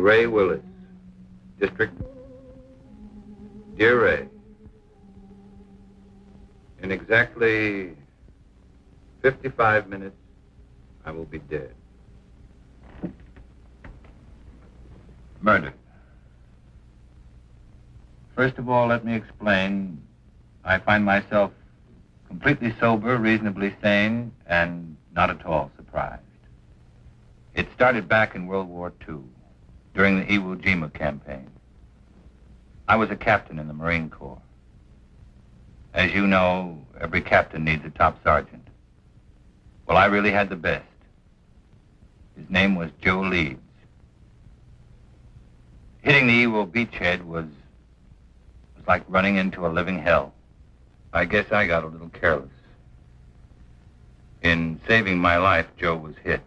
Ray Willis, District. Dear Ray, in exactly 55 minutes, I will be dead. Murdered. First of all, let me explain. I find myself completely sober, reasonably sane, and not at all surprised. It started back in World War II, during the Iwo Jima campaign. I was a captain in the Marine Corps. As you know, every captain needs a top sergeant. Well, I really had the best. His name was Joe Leeds. Hitting the Iwo beachhead was like running into a living hell. I guess I got a little careless. In saving my life, Joe was hit.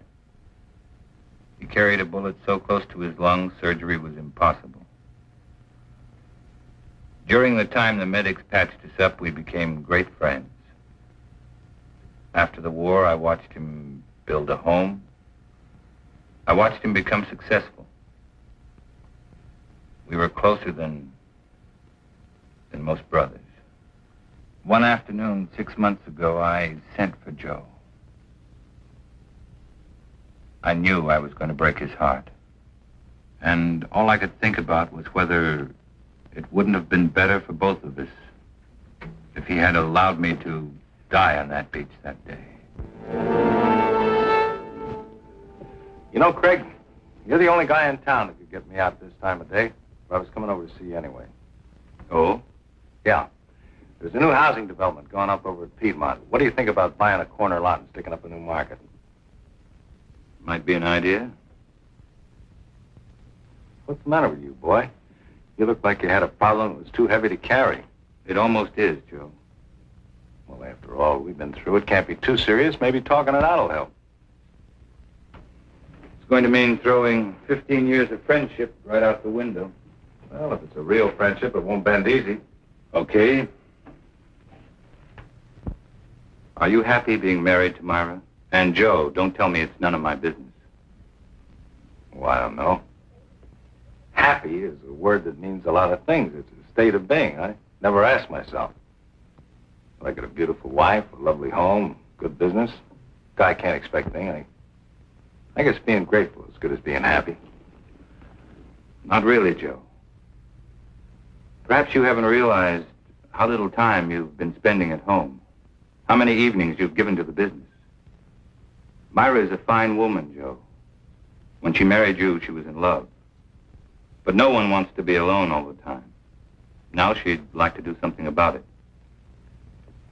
He carried a bullet so close to his lungs, surgery was impossible. During the time the medics patched us up, we became great friends. After the war, I watched him build a home. I watched him become successful. We were closer than most brothers. One afternoon, 6 months ago, I sent for Joe. I knew I was going to break his heart. And all I could think about was whether it wouldn't have been better for both of us if he had allowed me to die on that beach that day. You know, Craig, you're the only guy in town that could get me out this time of day. But I was coming over to see you anyway. Oh? Yeah. There's a new housing development going up over at Piedmont. What do you think about buying a corner lot and sticking up a new market? Might be an idea. What's the matter with you, boy? You look like you had a problem that was too heavy to carry. It almost is, Joe. Well, after all we've been through, it can't be too serious. Maybe talking it out will help. It's going to mean throwing 15 years of friendship right out the window. Well, if it's a real friendship, it won't bend easy. Okay. Are you happy being married to Myra? And Joe, don't tell me it's none of my business. Well, I don't know. Happy is a word that means a lot of things. It's a state of being. I never asked myself. I got a beautiful wife, a lovely home, good business. Guy can't expect anything. I guess being grateful is as good as being happy. Not really, Joe. Perhaps you haven't realized how little time you've been spending at home. How many evenings you've given to the business. Myra is a fine woman, Joe. When she married you, she was in love. But no one wants to be alone all the time. Now she'd like to do something about it.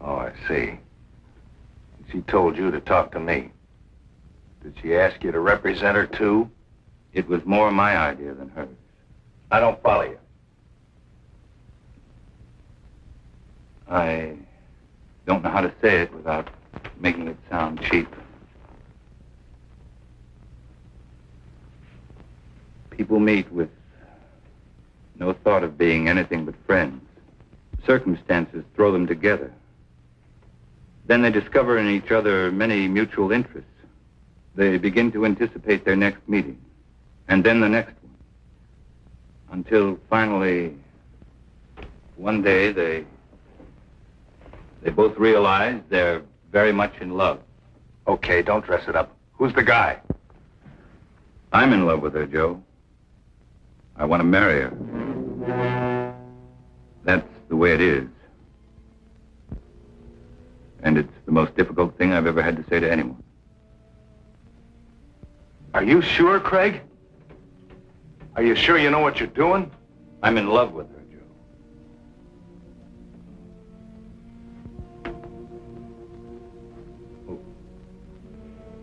Oh, I see. She told you to talk to me. Did she ask you to represent her, too? It was more my idea than hers. I don't follow you. I don't know how to say it without making it sound cheap. People meet with no thought of being anything but friends. Circumstances throw them together. Then they discover in each other many mutual interests. They begin to anticipate their next meeting, and then the next one. Until finally, one day, they both realize they're very much in love. Okay, don't dress it up. Who's the guy? I'm in love with her, Joe. I want to marry her. That's the way it is. And it's the most difficult thing I've ever had to say to anyone. Are you sure, Craig? Are you sure you know what you're doing? I'm in love with her, Joe.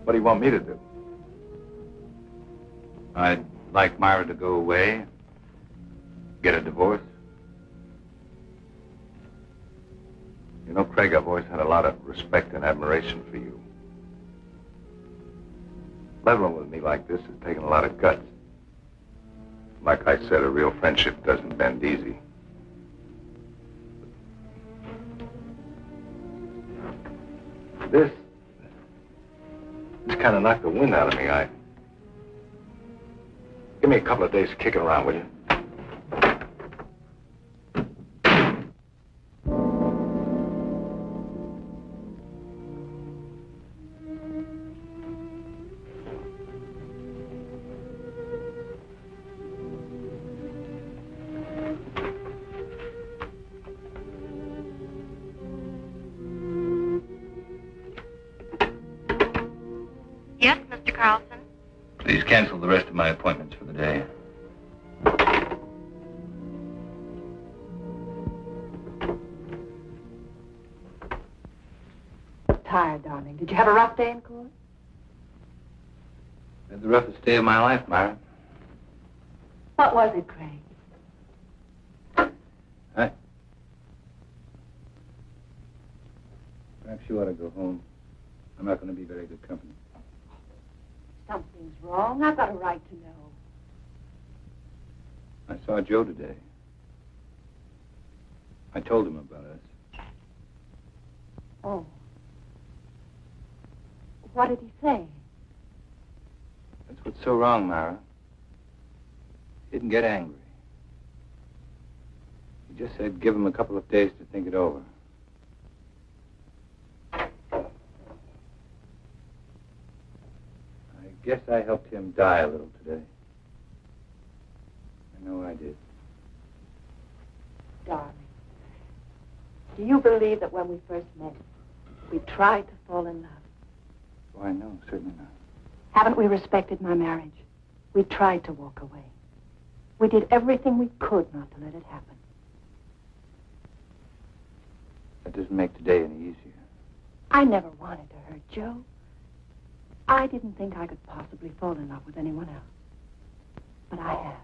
What do you want me to do? I'd like Myra to go away, get a divorce. You know, Craig, I've always had a lot of respect and admiration for you. Leveling with me like this has taken a lot of guts. Like I said, a real friendship doesn't bend easy. This kind of knocked the wind out of me. Give me a couple of days to kick it around, will you? Yes, Mr. Carlson? Please cancel the rest of my appointments for the day. Tired, darling. Did you have a rough day in court? Had the roughest day of my life, Myra. What was it, Craig? Perhaps you ought to go home. I'm not going to be very good company. Something's wrong. I've got a right to know. I saw Joe today. I told him about us. Oh. What did he say? That's what's so wrong, Myra. He didn't get angry. He just said give him a couple of days to think it over. I guess I helped him die a little today. I know I did. Darling, do you believe that when we first met, we tried to fall in love? Oh, I know, certainly not. Haven't we respected my marriage? We tried to walk away. We did everything we could not to let it happen. That doesn't make today any easier. I never wanted to hurt Joe. I didn't think I could possibly fall in love with anyone else. But I have.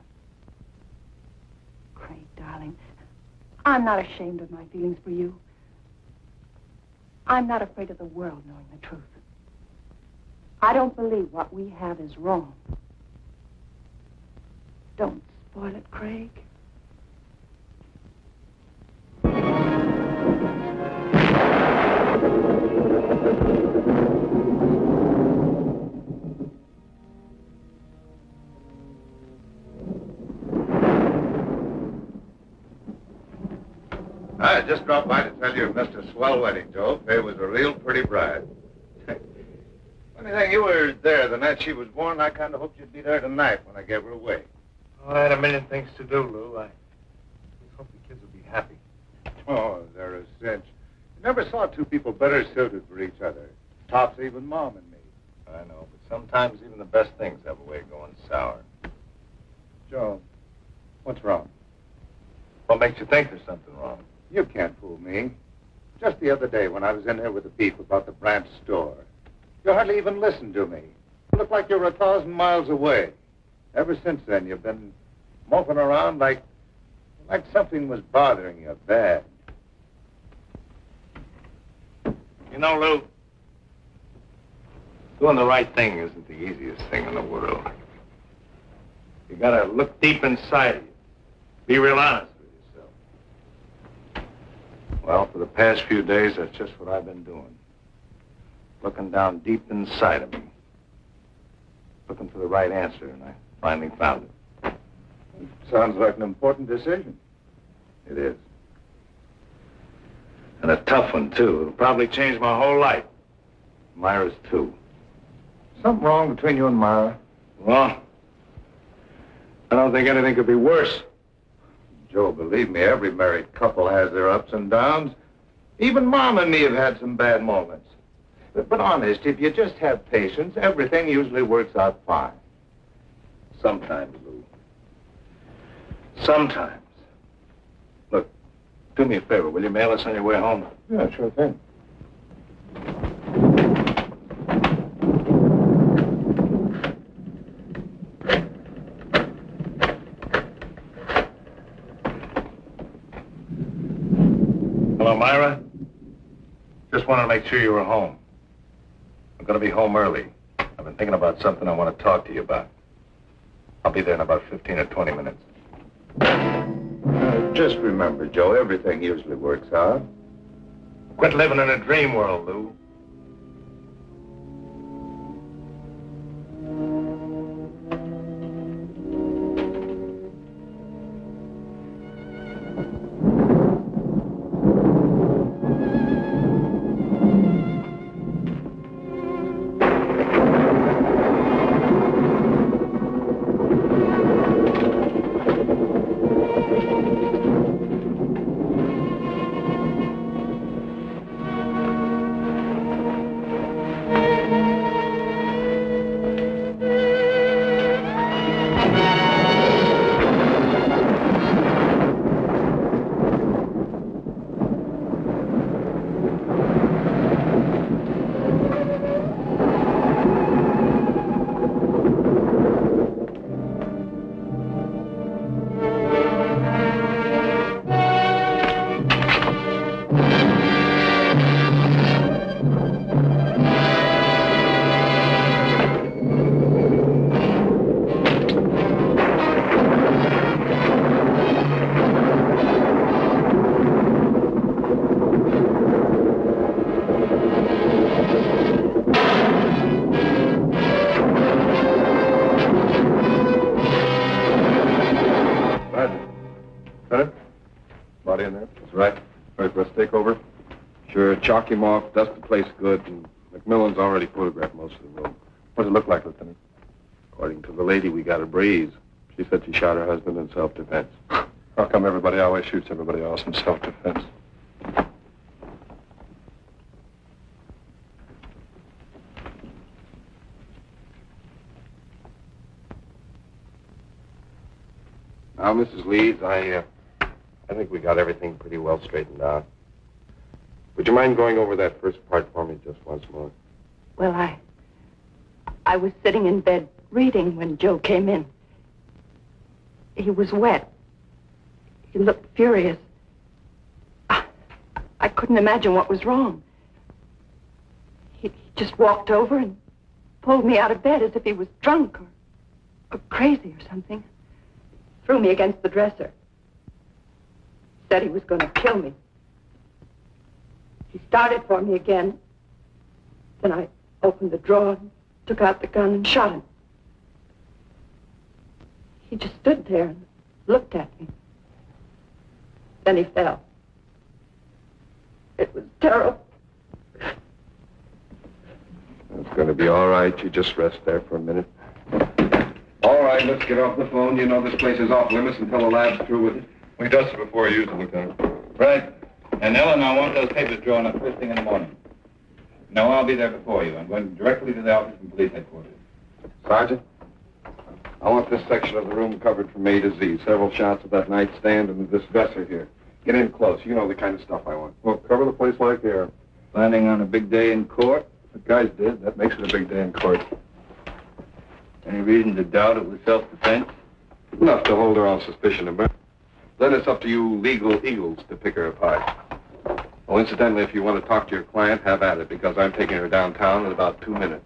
Craig, darling, I'm not ashamed of my feelings for you. I'm not afraid of the world knowing the truth. I don't believe what we have is wrong. Don't spoil it, Craig. I just dropped by to tell you you missed a swell wedding, Joe. Faye was a real pretty bride. Funny thing, you were there the night she was born. I kind of hoped you'd be there tonight when I gave her away. Oh, I had a million things to do, Lou. I just hope the kids will be happy. Oh, they're a cinch. You never saw two people better suited for each other. Tops even Mom and me. I know, but sometimes even the best things have a way of going sour. Joe, what's wrong? What makes you think there's something wrong? You can't fool me. Just the other day when I was in there with the beef about the branch store, you hardly even listened to me. You looked like you were 1,000 miles away. Ever since then, you've been moping around like something was bothering you bad. You know, Lou, doing the right thing isn't the easiest thing in the world. You gotta look deep inside of you. Be real honest with yourself. Well, for the past few days, that's just what I've been doing. Looking down deep inside of me. Looking for the right answer, and I finally found it. Sounds like an important decision. It is. And a tough one, too. It'll probably change my whole life. Myra's, too. Something wrong between you and Myra? Well, I don't think anything could be worse. Joe, believe me, every married couple has their ups and downs. Even Mom and me have had some bad moments. But honest, if you just have patience, everything usually works out fine. Sometimes, Lou. Sometimes. Look, do me a favor. Will you mail us on your way home? Yeah, sure thing. Hello, Myra. Just wanted to make sure you were home. I'm going to be home early. I've been thinking about something I want to talk to you about. I'll be there in about 15 or 20 minutes. Just remember, Joe, everything usually works out. Quit living in a dream world, Lou. chalk him off, dust the place good, and McMillan's already photographed most of the room. What does it look like, Lieutenant? According to the lady, we got a breeze. She said she shot her husband in self-defense. How come everybody always shoots everybody else in self-defense? Now, Mrs. Leeds, I think we got everything pretty well straightened out. Would you mind going over that first part for me just once more? Well, I was sitting in bed reading when Joe came in. He was wet. He looked furious. I couldn't imagine what was wrong. He just walked over and pulled me out of bed as if he was drunk or crazy or something. Threw me against the dresser. Said he was going to kill me. He started for me again. Then I opened the drawer and took out the gun and shot him. He just stood there and looked at me. Then he fell. It was terrible. It's going to be all right. You just rest there for a minute. All right, let's get off the phone. You know this place is off limits until the lab's through with it. We dusted before I used it, Lieutenant. Right. And Ellen, I want those papers drawn up first thing in the morning. No, I'll be there before you. I'm going directly to the office from police headquarters. Sergeant, I want this section of the room covered from A to Z. Several shots of that nightstand and this dresser here. Get in close. You know the kind of stuff I want. Well, cover the place like air. Planning on a big day in court? The guys did. That makes it a big day in court. Any reason to doubt it was self-defense? Enough to hold her on suspicion of murder. Then it's up to you legal eagles to pick her apart. Oh, incidentally, if you want to talk to your client, have at it, because I'm taking her downtown in about 2 minutes.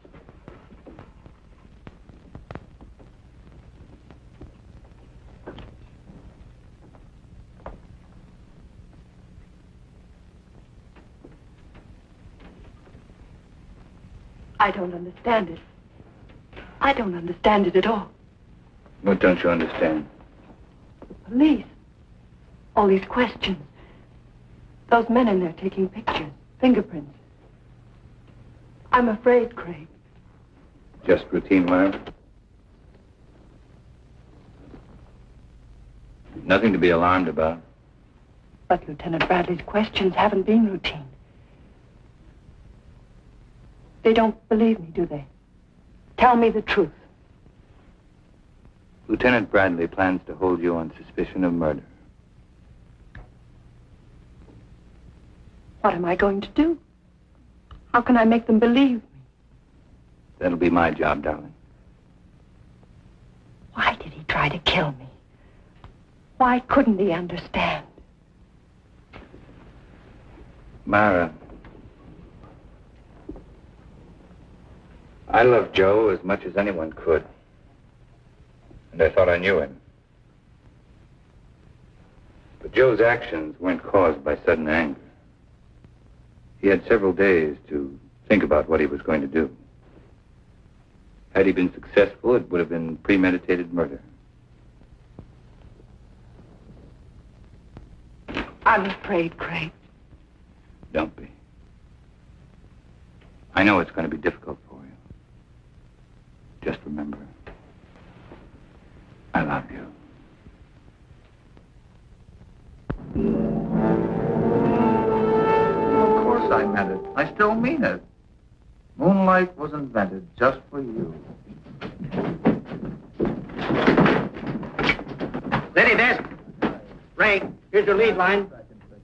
I don't understand it. I don't understand it at all. What don't you understand? The police. All these questions. Those men in there taking pictures, fingerprints. I'm afraid, Craig. Just routine, Myra? Nothing to be alarmed about. But Lieutenant Bradley's questions haven't been routine. They don't believe me, do they? Tell me the truth. Lieutenant Bradley plans to hold you on suspicion of murder. What am I going to do? How can I make them believe me? That'll be my job, darling. Why did he try to kill me? Why couldn't he understand? Myra, I loved Joe as much as anyone could. And I thought I knew him. But Joe's actions weren't caused by sudden anger. He had several days to think about what he was going to do. Had he been successful, it would have been premeditated murder. I'm afraid, Craig. Don't be. I know it's going to be difficult for you. Just remember, I love you. Of course I meant it. I still mean it. Moonlight was invented just for you. Steady, desk. Ray, here's your lead line.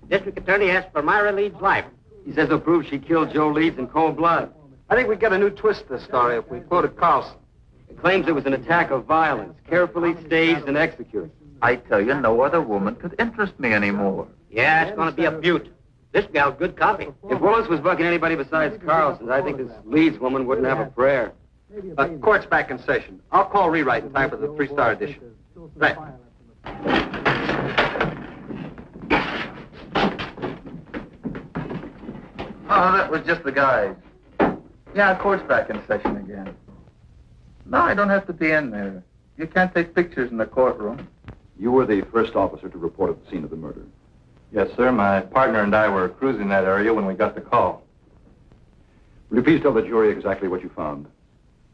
District Attorney asks for Myra Leeds' life. He says he'll prove she killed Joe Leeds in cold blood. I think we get a new twist to this story if we quoted Carlson. He claims it was an attack of violence, carefully staged and executed. I tell you, no other woman could interest me anymore. Yeah, it's going to be a beaut. This gal's good copy. If Willis was bucking anybody besides Carlson, I think this Leeds woman wouldn't have a prayer. Court's back in session. I'll call rewrite in time for the 3-star edition. Right. Oh, that was just the guys. Yeah, court's back in session again. No, I don't have to be in there. You can't take pictures in the courtroom. You were the first officer to report at the scene of the murder. Yes, sir. My partner and I were cruising that area when we got the call. Will you please tell the jury exactly what you found?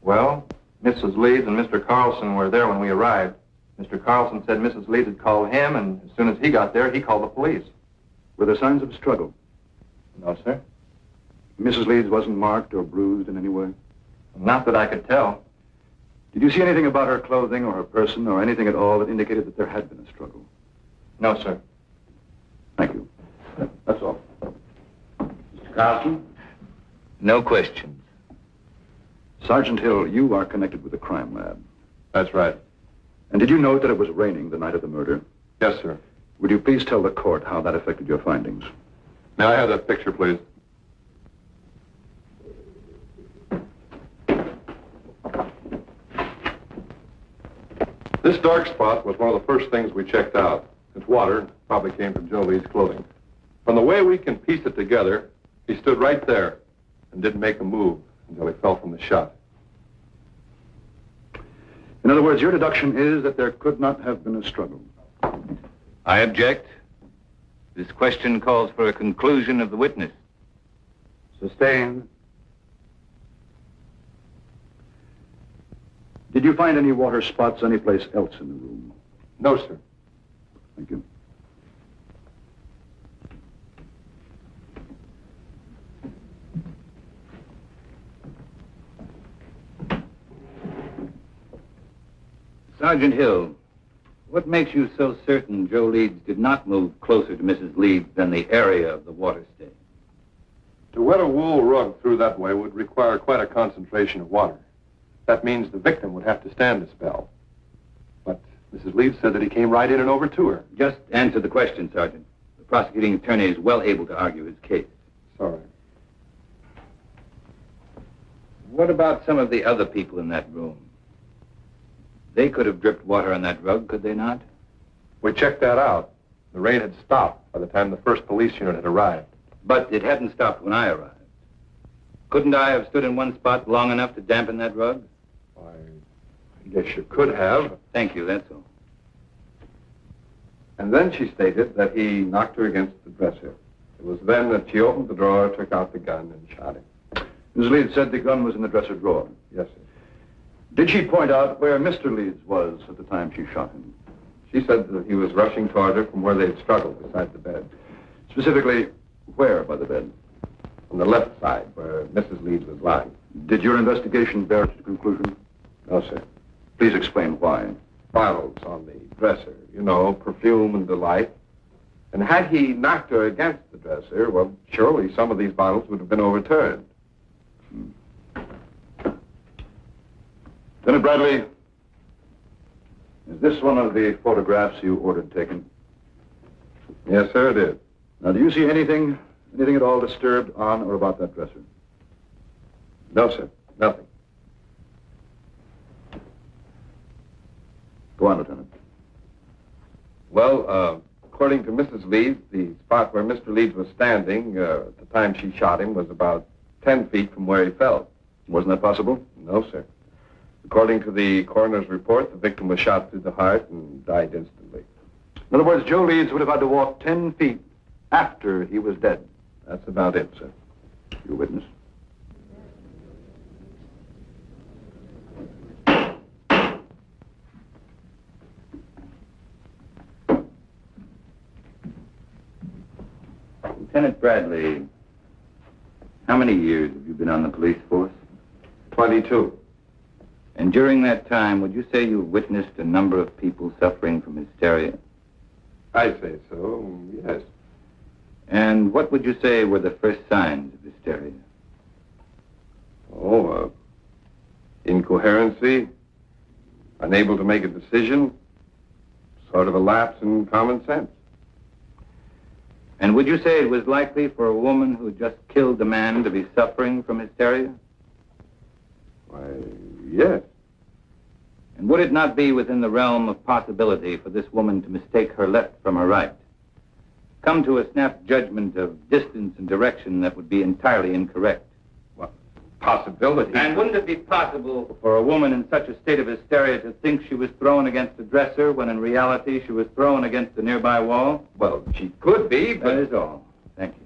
Well, Mrs. Leeds and Mr. Carlson were there when we arrived. Mr. Carlson said Mrs. Leeds had called him, and as soon as he got there, he called the police. Were there signs of struggle? No, sir. Mrs. Leeds wasn't marked or bruised in any way? Not that I could tell. Did you see anything about her clothing or her person or anything at all that indicated that there had been a struggle? No, sir. Thank you. That's all. Mr. Carlson? No questions. Sergeant Hill, you are connected with the crime lab. That's right. And did you note that it was raining the night of the murder? Yes, sir. Would you please tell the court how that affected your findings? May I have that picture, please? This dark spot was one of the first things we checked out. Its water probably came from Joe Lee's clothing. From the way we can piece it together, he stood right there and didn't make a move until he fell from the shot. In other words, your deduction is that there could not have been a struggle. I object. This question calls for a conclusion of the witness. Sustained. Did you find any water spots anyplace else in the room? No, sir. Thank you. Sergeant Hill, what makes you so certain Joe Leeds did not move closer to Mrs. Leeds than the area of the water stain? To wet a wool rug through that way would require quite a concentration of water. That means the victim would have to stand a spell. But Mrs. Leeds said that he came right in and over to her. Just answer the question, Sergeant. The prosecuting attorney is well able to argue his case. Sorry. What about some of the other people in that room? They could have dripped water on that rug, could they not? We checked that out. The rain had stopped by the time the first police unit had arrived. But it hadn't stopped when I arrived. Couldn't I have stood in one spot long enough to dampen that rug? I guess you could have. Thank you, that's all. And then she stated that he knocked her against the dresser. It was then that she opened the drawer, took out the gun, and shot him. Ms. Leeds said the gun was in the dresser drawer. Yes, sir. Did she point out where Mr. Leeds was at the time she shot him? She said that he was rushing toward her from where they had struggled beside the bed. Specifically, where by the bed? On the left side, where Mrs. Leeds was lying. Did your investigation bear it to conclusion? No, sir. Please explain why. Bottles on the dresser, you know, perfume and delight. And had he knocked her against the dresser, well, surely some of these bottles would have been overturned. Lieutenant Bradley, is this one of the photographs you ordered taken? Yes, sir, it is. Now, do you see anything at all disturbed on or about that dresser? No, sir, nothing. Go on, Lieutenant. Well, according to Mrs. Leeds, the spot where Mr. Leeds was standing at the time she shot him was about 10 feet from where he fell. Wasn't that possible? No, sir. According to the coroner's report, the victim was shot through the heart and died instantly. In other words, Joe Leeds would have had to walk 10 feet after he was dead. That's about it, sir. You witness? Lieutenant Bradley, how many years have you been on the police force? 22. And during that time, would you say you witnessed a number of people suffering from hysteria? I'd say so, yes. And what would you say were the first signs of hysteria? Oh, incoherency, unable to make a decision, sort of a lapse in common sense. And would you say it was likely for a woman who just killed a man to be suffering from hysteria? Why, yes. And would it not be within the realm of possibility for this woman to mistake her left from her right? Come to a snap judgment of distance and direction that would be entirely incorrect? Possibility. And wouldn't it be possible for a woman in such a state of hysteria to think she was thrown against a dresser when in reality she was thrown against a nearby wall? Well, she could be, but... That is all. Thank you.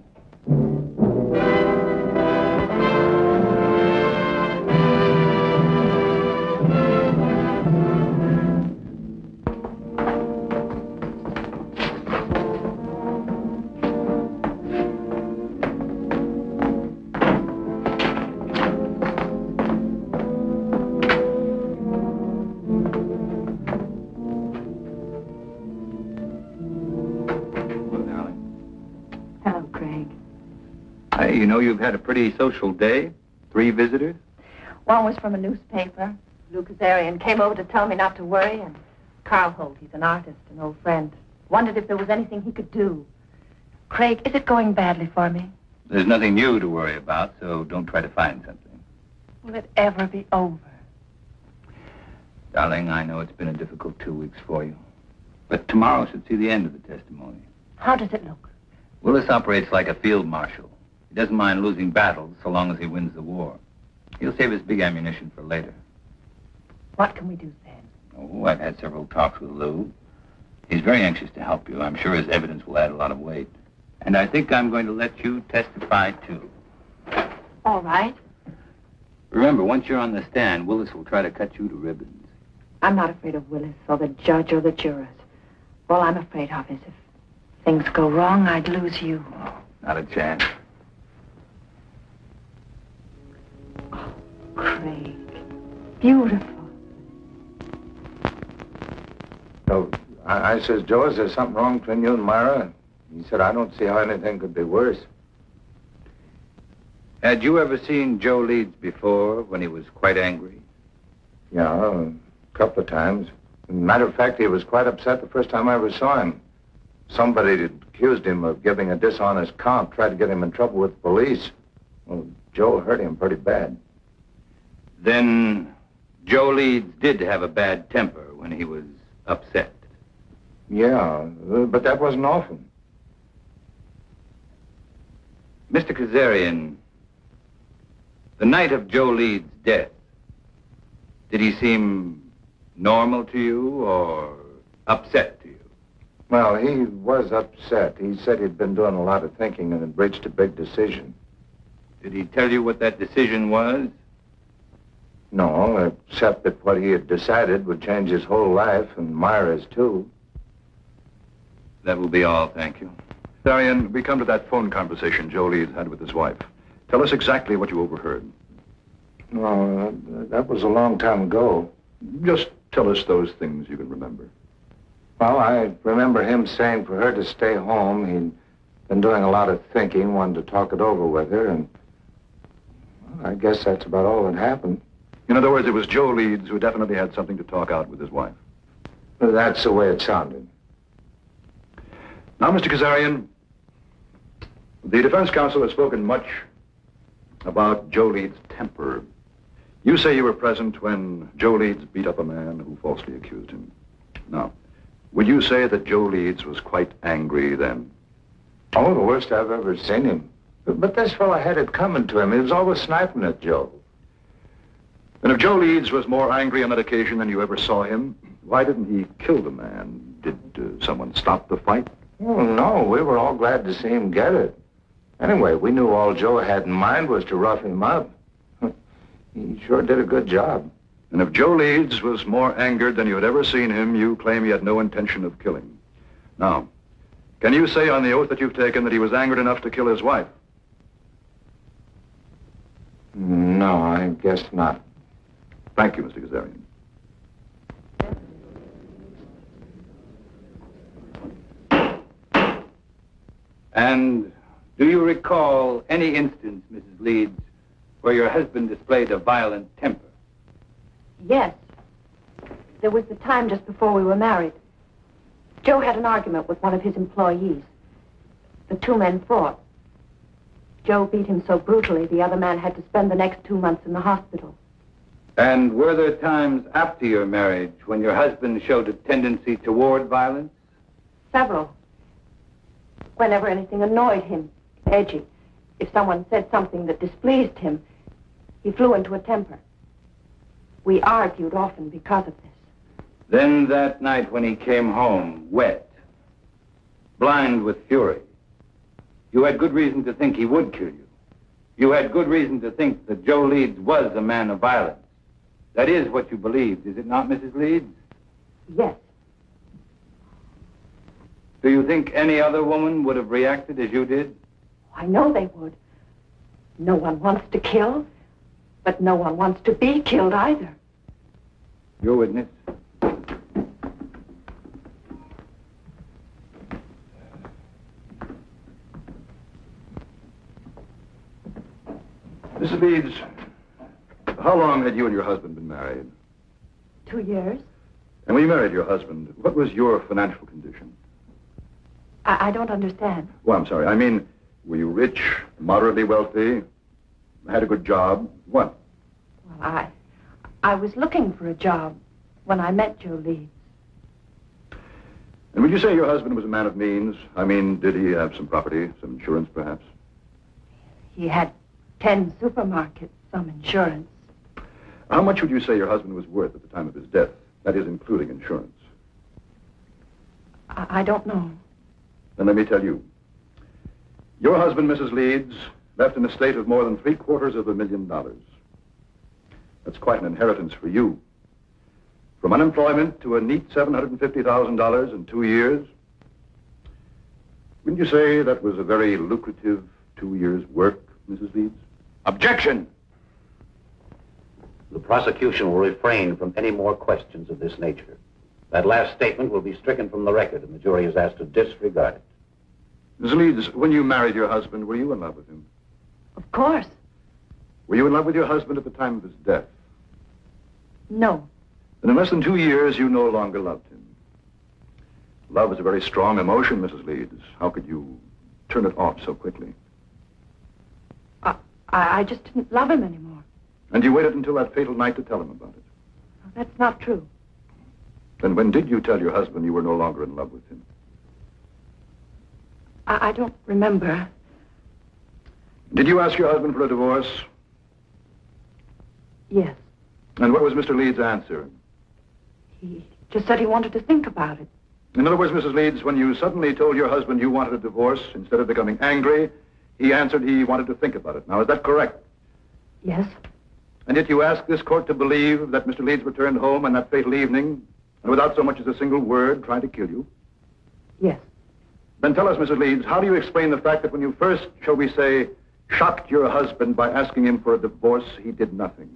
You know you've had a pretty social day. 3 visitors. One was from a newspaper. Lou Kazarian came over to tell me not to worry, and Carl Holt, he's an artist, an old friend, wondered if there was anything he could do. Craig, is it going badly for me? There's nothing new to worry about, so don't try to find something. Will it ever be over? Darling, I know it's been a difficult 2 weeks for you, but tomorrow should see the end of the testimony. How does it look? Willis operates like a field marshal. He doesn't mind losing battles so long as he wins the war. He'll save his big ammunition for later. What can we do then? Oh, I've had several talks with Lou. He's very anxious to help you. I'm sure his evidence will add a lot of weight. And I think I'm going to let you testify, too. All right. Remember, once you're on the stand, Willis will try to cut you to ribbons. I'm not afraid of Willis or the judge or the jurors. All I'm afraid of is if things go wrong, I'd lose you. Oh, not a chance. Craig. Beautiful. So I says, Joe, is there something wrong between you and Myra? He said, I don't see how anything could be worse. Had you ever seen Joe Leeds before when he was quite angry? Yeah, a couple of times. Matter of fact, he was quite upset the first time I ever saw him. Somebody had accused him of giving a dishonest count, tried to get him in trouble with the police. Well, Joe hurt him pretty bad. Then Joe Leeds did have a bad temper when he was upset. Yeah, but that wasn't often. Mr. Kazarian, the night of Joe Leeds' death, did he seem normal to you or upset to you? Well, he was upset. He said he'd been doing a lot of thinking and had reached a big decision. Did he tell you what that decision was? No, except that what he had decided would change his whole life, and Myra's too. That will be all, thank you. Darian, we come to that phone conversation Joe Leeds had with his wife. Tell us exactly what you overheard. No, that was a long time ago. Just tell us those things you can remember. Well, I remember him saying for her to stay home. He'd been doing a lot of thinking, wanted to talk it over with her, and well, I guess that's about all that happened. In other words, it was Joe Leeds who definitely had something to talk out with his wife. Well, that's the way it sounded. Now, Mr. Kazarian, the defense counsel has spoken much about Joe Leeds' temper. You say you were present when Joe Leeds beat up a man who falsely accused him. Now, would you say that Joe Leeds was quite angry then? Oh, the worst I've ever seen him. But this fellow had it coming to him. He was always sniping at Joe. And if Joe Leeds was more angry on that occasion than you ever saw him, why didn't he kill the man? Did someone stop the fight? Oh, no, we were all glad to see him get it. Anyway, we knew all Joe had in mind was to rough him up. He sure did a good job. And if Joe Leeds was more angered than you had ever seen him, you claim he had no intention of killing. Now, can you say on the oath that you've taken that he was angered enough to kill his wife? No, I guess not. Thank you, Mr. Kazarian. And do you recall any instance, Mrs. Leeds, where your husband displayed a violent temper? Yes. There was the time just before we were married. Joe had an argument with one of his employees. The 2 men fought. Joe beat him so brutally, the other man had to spend the next 2 months in the hospital. And were there times after your marriage when your husband showed a tendency toward violence? Several. Whenever anything annoyed him, edgy. If someone said something that displeased him, He flew into a temper. We argued often because of this. Then that night when he came home, wet, blind with fury, you had good reason to think he would kill you. You had good reason to think that Joe Leeds was a man of violence. That is what you believed, is it not, Mrs. Leeds? Yes. Do you think any other woman would have reacted as you did? I know they would. No one wants to kill, but no one wants to be killed either. Your witness. Mrs. Leeds, how long had you and your husband been married? 2 years. And when you married your husband, what was your financial condition? I don't understand. Well, I'm sorry. I mean, were you rich, moderately wealthy, had a good job? What? Well, I was looking for a job when I met Joe Leeds. And would you say your husband was a man of means? I mean, did he have some property, some insurance, perhaps? He had 10 supermarkets, some insurance. How much would you say your husband was worth at the time of his death? That is, including insurance. I don't know. Then let me tell you. Your husband, Mrs. Leeds, left an estate of more than $750,000. That's quite an inheritance for you. From unemployment to a neat $750,000 in 2 years. Wouldn't you say that was a very lucrative 2 years' work, Mrs. Leeds? Objection! The prosecution will refrain from any more questions of this nature. That last statement will be stricken from the record, and the jury is asked to disregard it. Mrs. Leeds, when you married your husband, were you in love with him? Of course. Were you in love with your husband at the time of his death? No. Then in less than 2 years, you no longer loved him. Love is a very strong emotion, Mrs. Leeds. How could you turn it off so quickly? I just didn't love him anymore. And you waited until that fatal night to tell him about it? No, that's not true. Then when did you tell your husband you were no longer in love with him? I don't remember. Did you ask your husband for a divorce? Yes. And what was Mr. Leeds' answer? He just said he wanted to think about it. In other words, Mrs. Leeds, when you suddenly told your husband you wanted a divorce, instead of becoming angry, he answered he wanted to think about it. Now, is that correct? Yes. And yet you asked this court to believe that Mr. Leeds returned home on that fatal evening, and without so much as a single word, tried to kill you? Yes. Then tell us, Mrs. Leeds, how do you explain the fact that when you first, shall we say, shocked your husband by asking him for a divorce, he did nothing?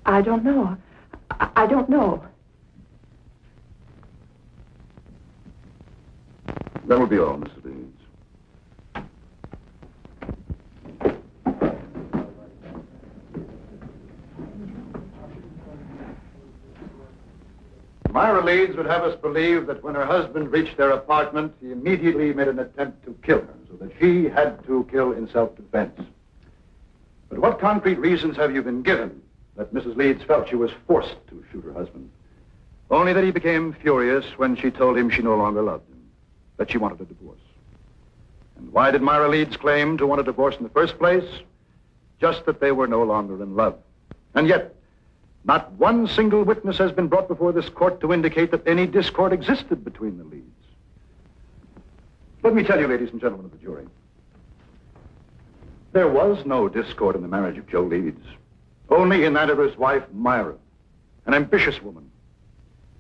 I don't know. I don't know. That will be all, Mrs. Leeds. Myra Leeds would have us believe that when her husband reached their apartment, he immediately made an attempt to kill her, so that she had to kill in self-defense. But what concrete reasons have you been given that Mrs. Leeds felt she was forced to shoot her husband? Only that he became furious when she told him she no longer loved him, that she wanted a divorce. And why did Myra Leeds claim to want a divorce in the first place? Just that they were no longer in love. And yet, not one single witness has been brought before this court to indicate that any discord existed between the Leeds. Let me tell you, ladies and gentlemen of the jury, there was no discord in the marriage of Joe Leeds, only in that of his wife, Myra, an ambitious woman.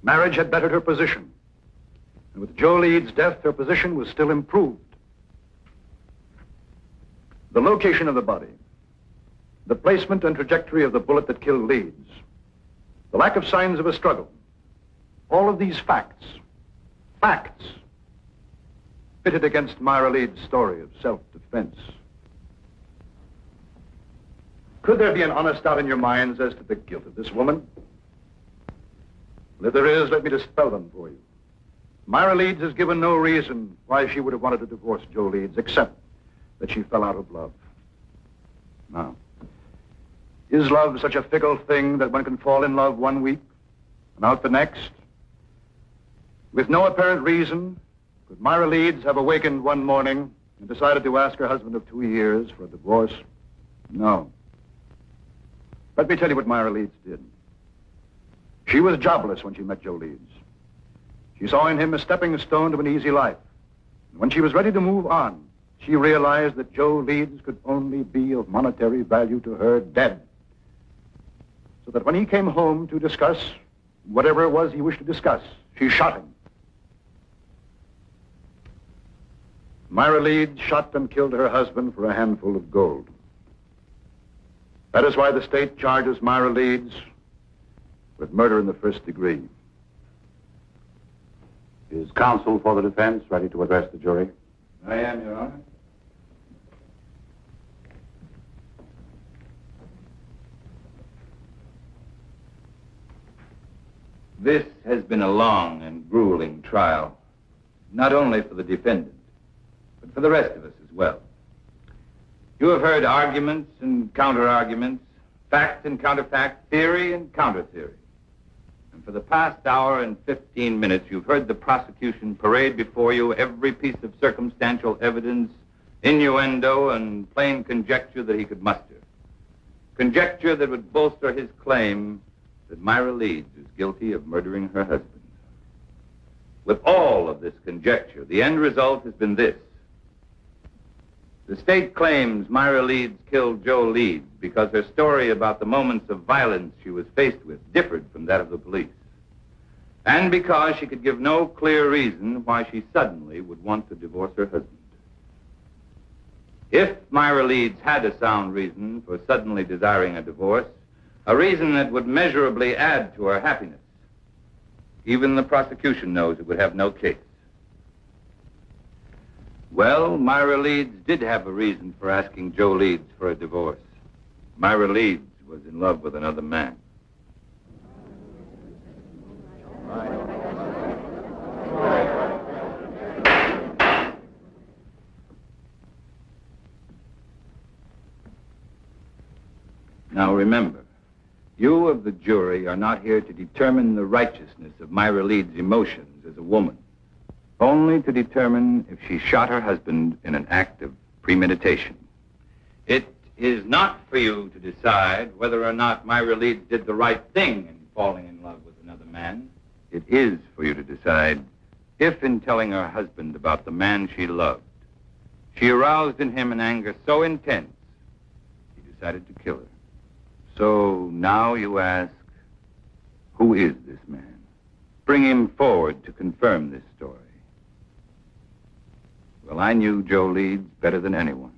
Marriage had bettered her position, and with Joe Leeds' death, her position was still improved. The location of the body, the placement and trajectory of the bullet that killed Leeds, the lack of signs of a struggle, all of these facts, pitted against Myra Leeds' story of self-defense. Could there be an honest doubt in your minds as to the guilt of this woman? Well, if there is, let me dispel them for you. Myra Leeds has given no reason why she would have wanted to divorce Joe Leeds, except that she fell out of love. Now, is love such a fickle thing that one can fall in love one week and out the next? With no apparent reason, could Myra Leeds have awakened one morning and decided to ask her husband of 2 years for a divorce? No. Let me tell you what Myra Leeds did. She was jobless when she met Joe Leeds. She saw in him a stepping stone to an easy life. And when she was ready to move on, she realized that Joe Leeds could only be of monetary value to her dead. So that when he came home to discuss whatever it was he wished to discuss, she shot him. Myra Leeds shot and killed her husband for a handful of gold. That is why the state charges Myra Leeds with murder in the first degree. Is counsel for the defense ready to address the jury? I am, Your Honor. This has been a long and grueling trial, not only for the defendant, but for the rest of us as well. You have heard arguments and counter-arguments, fact and counterfact, theory and counter-theory. And for the past hour and 15 minutes, you've heard the prosecution parade before you every piece of circumstantial evidence, innuendo, and plain conjecture that he could muster. Conjecture that would bolster his claim that Myra Leeds is guilty of murdering her husband. With all of this conjecture, the end result has been this. The state claims Myra Leeds killed Joe Leeds because her story about the moments of violence she was faced with differed from that of the police. And because she could give no clear reason why she suddenly would want to divorce her husband. If Myra Leeds had a sound reason for suddenly desiring a divorce, a reason that would measurably add to her happiness, even the prosecution knows it would have no case. Well, Myra Leeds did have a reason for asking Joe Leeds for a divorce. Myra Leeds was in love with another man. Now remember, you of the jury are not here to determine the righteousness of Myra Leeds' emotions as a woman. Only to determine if she shot her husband in an act of premeditation. It is not for you to decide whether or not Myra Leeds did the right thing in falling in love with another man. It is for you to decide if, in telling her husband about the man she loved, she aroused in him an anger so intense, he decided to kill her. So now you ask, who is this man? Bring him forward to confirm this story. Well, I knew Joe Leeds better than anyone.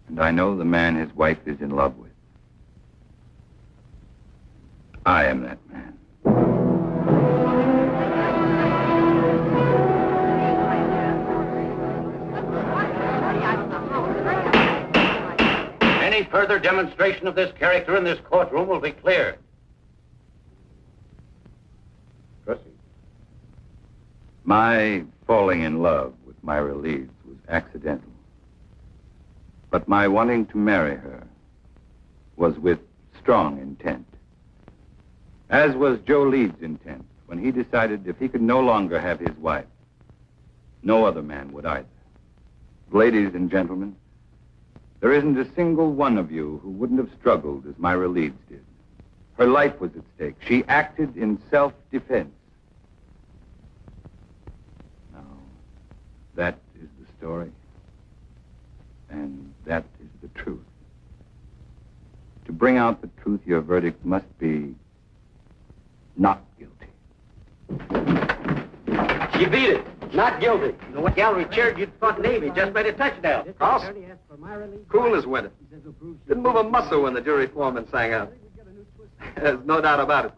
And I know the man his wife is in love with. I am that man. Any further demonstration of this character in this courtroom will be clear. Proceed. My falling in love with Myra Leeds was accidental. But my wanting to marry her was with strong intent. As was Joe Leeds' intent when he decided if he could no longer have his wife, no other man would either. Ladies and gentlemen, there isn't a single one of you who wouldn't have struggled as Myra Leeds did. Her life was at stake. She acted in self-defense. Now, that is the story. And that is the truth. To bring out the truth, your verdict must be not guilty. You beat it. Not guilty. You know what gallery chaired you'd thought Navy just made a touchdown. Carlson? Cool as winter. Didn't move a muscle when the jury foreman sang out. There's no doubt about it.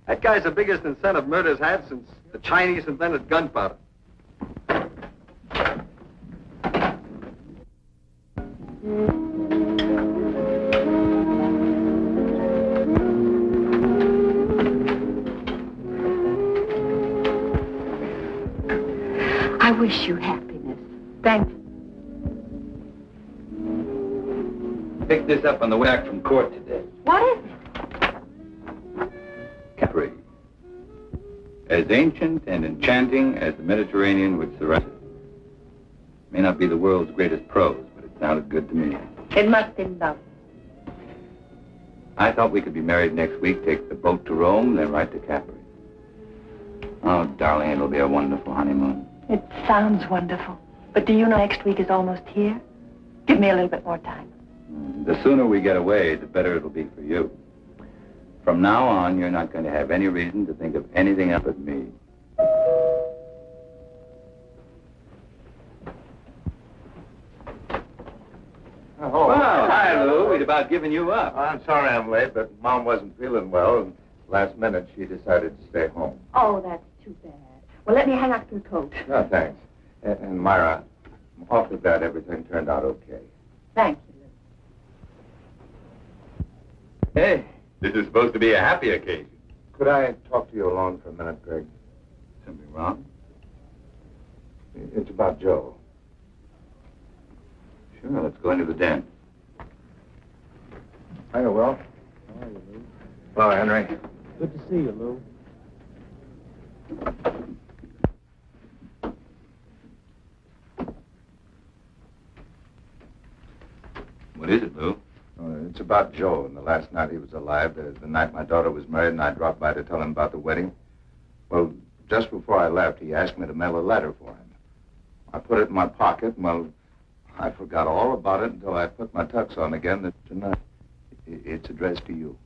That guy's the biggest incentive murder's had since the Chinese invented gunpowder. I wish you happiness. Thanks. Picked this up on the way back from court today. What is it? Capri. As ancient and enchanting as the Mediterranean which surrounds it. May not be the world's greatest prose, but it sounded good to me. It must be love. I thought we could be married next week, take the boat to Rome, then right to Capri. Oh, darling, it'll be a wonderful honeymoon. It sounds wonderful. But do you know next week is almost here? Give me a little bit more time. The sooner we get away, the better it'll be for you. From now on, you're not going to have any reason to think of anything else but me. Oh, Well, hi, Lou. We'd about given you up. I'm sorry I'm late, but Mom wasn't feeling well, and last minute she decided to stay home. Oh, that's too bad. Well, let me hang up your coat. No, thanks. And Myra, I'm awfully glad everything turned out okay. Thank you, Lou. Hey, this is supposed to be a happy occasion. Could I talk to you alone for a minute, Greg? Something wrong? It's about Joe. Sure, let's go into the den. Hiya, Will. How are you, Lou? Hello, Henry. Good to see you, Lou. What is it, Lou? It's about Joe and the last night he was alive, the night my daughter was married, and I dropped by to tell him about the wedding. Well, just before I left, he asked me to mail a letter for him. I put it in my pocket, and, well, I forgot all about it until I put my tux on again tonight. It's addressed to you.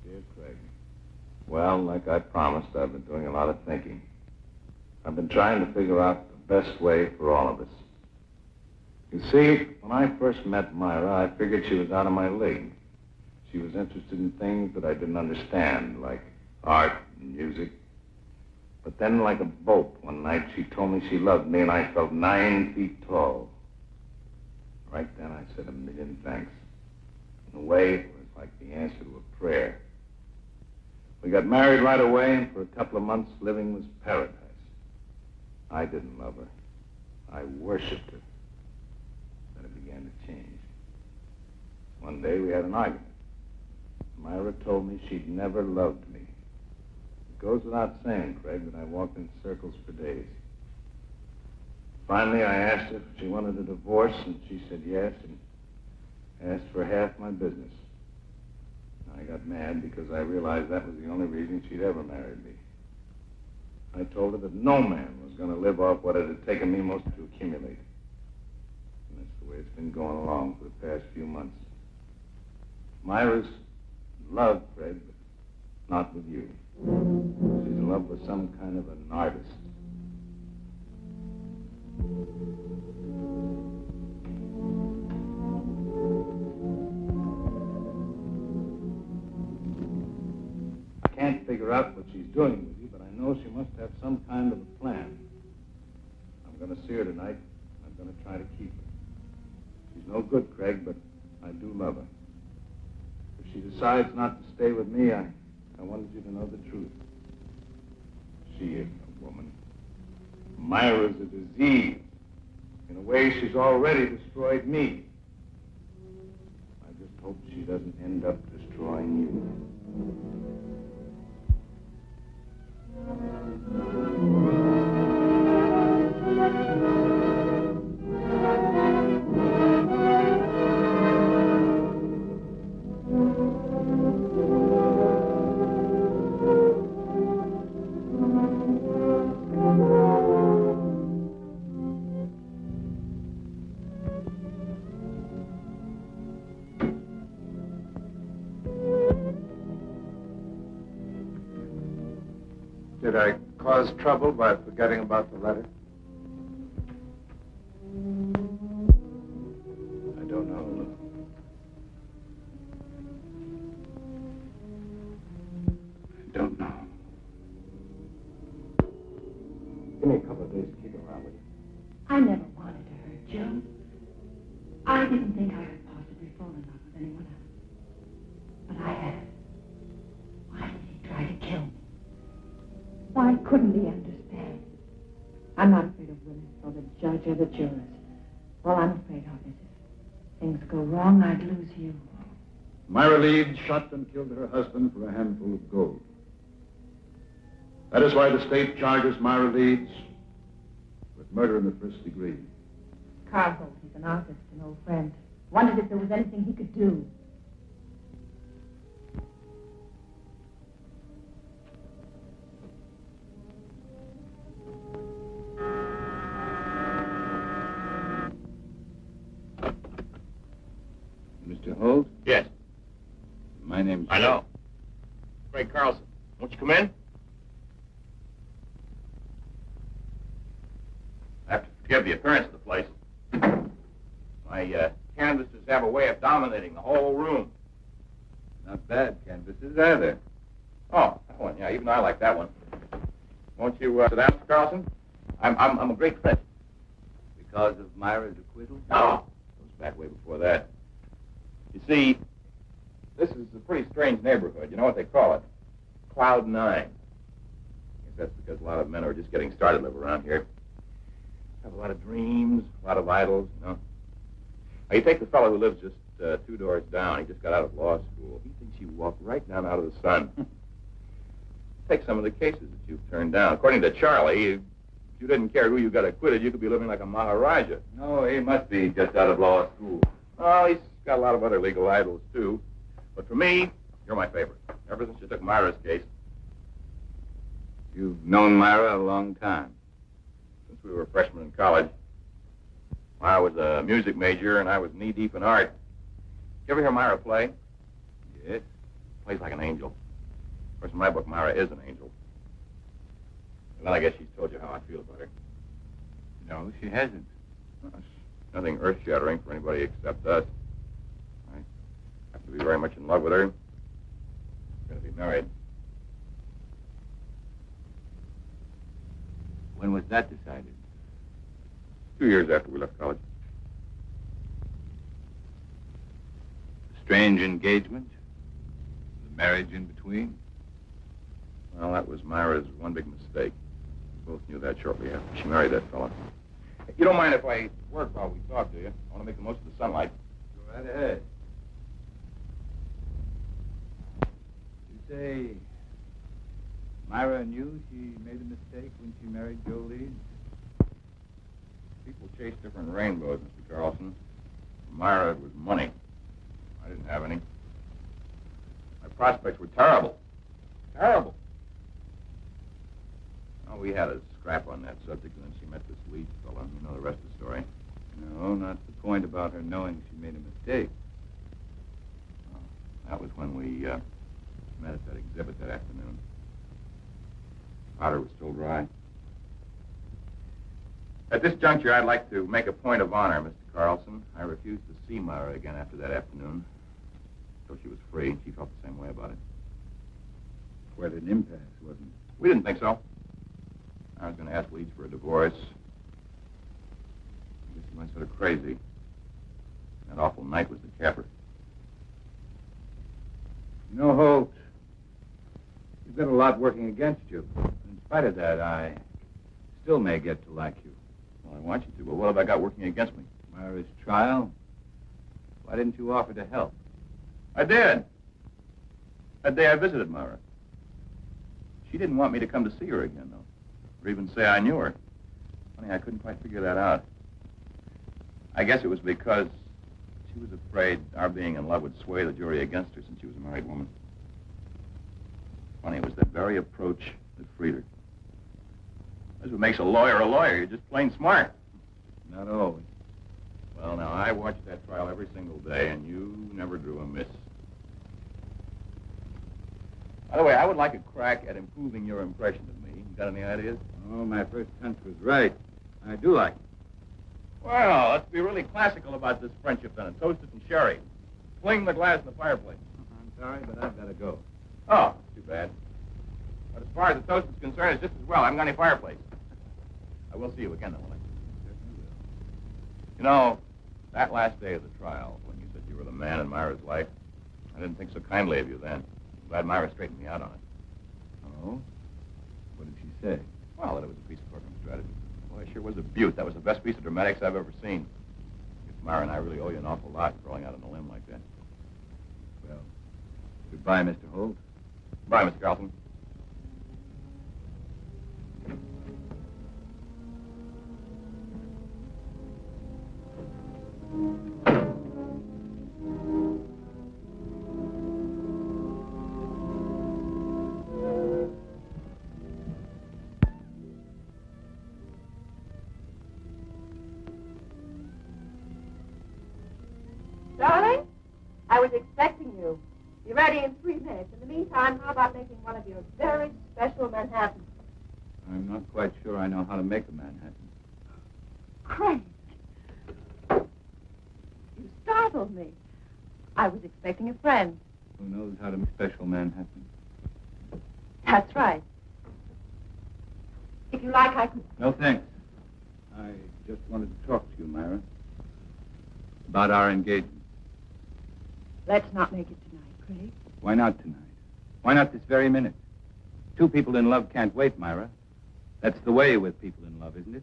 Dear Craig, well, like I promised, I've been doing a lot of thinking. I've been trying to figure out the best way for all of us. You see, when I first met Myra, I figured she was out of my league. She was interested in things that I didn't understand, like art and music. But then, like a bolt, one night she told me she loved me, and I felt 9 feet tall. Right then, I said a million thanks. In a way, it was like the answer to a prayer. We got married right away, and for a couple of months, living was paradise. I didn't love her. I worshipped her. Then it began to change. One day, we had an argument. Myra told me she'd never loved me. It goes without saying, Craig, that I walked in circles for days. Finally, I asked her if she wanted a divorce, and she said yes, and asked for half my business. I got mad because I realized that was the only reason she'd ever married me. I told her that no man was going to live off what it had taken me most to accumulate. And that's the way it's been going along for the past few months. Myra's in love, Fred, but not with you. She's in love with some kind of an artist. I can't figure out what she's doing with you, but I know she must have some kind of a plan. I'm going to see her tonight. I'm going to try to keep her. She's no good, Craig, but I do love her. If she decides not to stay with me, I wanted you to know the truth. She isn't a woman. Myra's a disease. In a way, she's already destroyed me. I just hope she doesn't end up destroying you. Did I cause trouble by forgetting about the letter? I don't know. I don't know. Give me a couple of days to keep around with you. I never wanted to hurt Joe. I didn't think I could possibly fall in love with anyone else. But I have. Why did he try to kill me? Why couldn't he understand? I'm not afraid of witness or the judge or the jurors. All I'm afraid of is if things go wrong, I'd lose you. Myra Leeds shot and killed her husband for a handful of gold. That is why the state charges Myra Leeds with murder in the first degree. Carl Holt, he's an artist, an old friend. Wondered if there was anything he could do. Mr. Holt? Yes. My name's... I know. Craig Carlson. Won't you come in? I have to forgive the appearance of the place. My canvases have a way of dominating the whole room. Not bad canvases either. Oh, that one. Yeah, even I like that one. Won't you sit down, Mr. Carlson? I'm a great friend. Because of Myra's acquittal? No. It goes back way before that. You see, this is a pretty strange neighborhood. You know what they call it? Cloud 9. I guess that's because a lot of men who are just getting started live around here. Have a lot of dreams, a lot of idols, you know. Now, you take the fellow who lives just 2 doors down. He just got out of law school. He thinks you walk right down out of the sun. Take some of the cases that you've turned down. According to Charlie, if you didn't care who you got acquitted, you could be living like a Maharaja. No, he must be just out of law school. Oh, he's got a lot of other legal idols, too. But for me, you're my favorite. Ever since you took Myra's case. You've known Myra a long time. Since we were freshmen in college. Myra was a music major, and I was knee-deep in art. You ever hear Myra play? Yes. Plays like an angel. Of course, in my book, Myra is an angel. And then I guess she's told you how I feel about her. No, she hasn't. Well, it's nothing earth-shattering for anybody except us. I have to be very much in love with her. We're going to be married. When was that decided? 2 years after we left college. A strange engagement? The marriage in between? Well, that was Myra's one big mistake. We both knew that shortly after she married that fella. You don't mind if I work while we talk, do you? I want to make the most of the sunlight. Go right ahead. You say Myra knew she made a mistake when she married Joe Leeds? People chase different rainbows, Mr. Carlson. For Myra, it was money. I didn't have any. My prospects were terrible. Terrible. Well, we had a scrap on that subject, and then she met this Leeds fellow. You know the rest of the story. No, not the point about her knowing she made a mistake. Well, that was when we met at that exhibit that afternoon. Powder was still dry. At this juncture, I'd like to make a point of honor, Mr. Carlson. I refused to see Myra again after that afternoon. Until she was free. She felt the same way about it. Quite an impasse, wasn't it? We didn't think so. I was going to ask Leeds for a divorce. I guess he went sort of crazy. That awful night was the capper. You know, Holt, you've got a lot working against you. In spite of that, I still may get to like you. Well, I want you to, but what have I got working against me? Myra's trial? Why didn't you offer to help? I did. That day I visited Myra. She didn't want me to come to see her again, though. Or even say I knew her. Funny, I couldn't quite figure that out. I guess it was because she was afraid our being in love would sway the jury against her since she was a married woman. Funny, it was that very approach that freed her. That's what makes a lawyer a lawyer. You're just plain smart. Not always. Well, now, I watched that trial every single day, and you never drew a miss. By the way, I would like a crack at improving your impression of me. You got any ideas? Oh, my first hunch was right. I do like it. Well, let's be really classical about this friendship, then, and toast it in sherry. Fling the glass in the fireplace. I'm sorry, but I've got to go. Oh, too bad. But as far as the toast is concerned, it's just as well. I haven't got any fireplace. I will see you again, though, will I? Certainly will. You know, that last day of the trial, when you said you were the man in Myra's life, I didn't think so kindly of you then. I'm glad Myra straightened me out on it. Oh? What did she say? Well, that it was a piece of courtroom strategy. Well, it sure was a beaut. That was the best piece of dramatics I've ever seen. I guess Myra and I really owe you an awful lot for going out on a limb like that. Well, Goodbye, Mr. Holt. Bye, Mr. Carlson. Darling, I was expecting you. Be ready in 3 minutes. In the meantime, how about making one of your very special Manhattans? I'm not quite sure I know how to make a Manhattan. Craig. You startled me. I was expecting a friend. Who knows how to make special Manhattan? That's right. If you like, I can... No, thanks. I just wanted to talk to you, Myra. About our engagement. Let's not make it tonight, Craig. Why not tonight? Why not this very minute? Two people in love can't wait, Myra. That's the way with people in love, isn't it?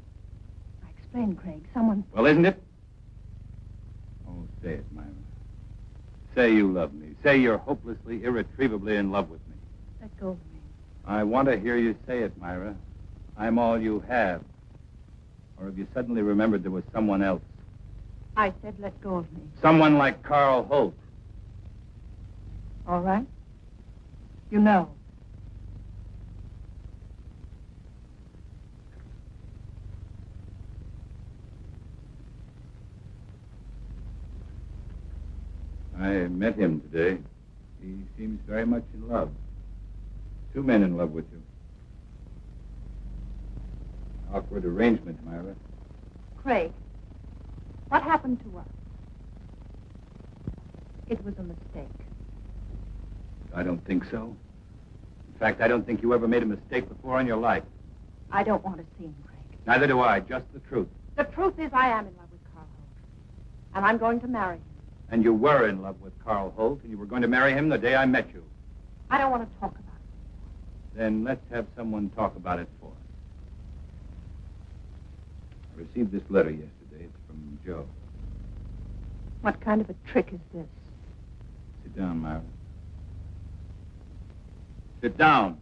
I explained, Craig. Someone... Well, isn't it? Oh, say it, Myra. Say you love me. Say you're hopelessly, irretrievably in love with me. Let go of me. I want to hear you say it, Myra. I'm all you have. Or have you suddenly remembered there was someone else? I said let go of me. Someone like Carl Holt. All right? You know. I met him today. He seems very much in love. Two men in love with you. Awkward arrangement, Myra. Craig, what happened to us? It was a mistake. I don't think so. In fact, I don't think you ever made a mistake before in your life. I don't want to see him, Craig. Neither do I. Just the truth. The truth is I am in love with Carl Holt. And I'm going to marry him. And you were in love with Carl Holt, and you were going to marry him the day I met you. I don't want to talk about it. Then let's have someone talk about it for us. I received this letter yesterday. It's from Joe. What kind of a trick is this? Sit down, Myra. Sit down.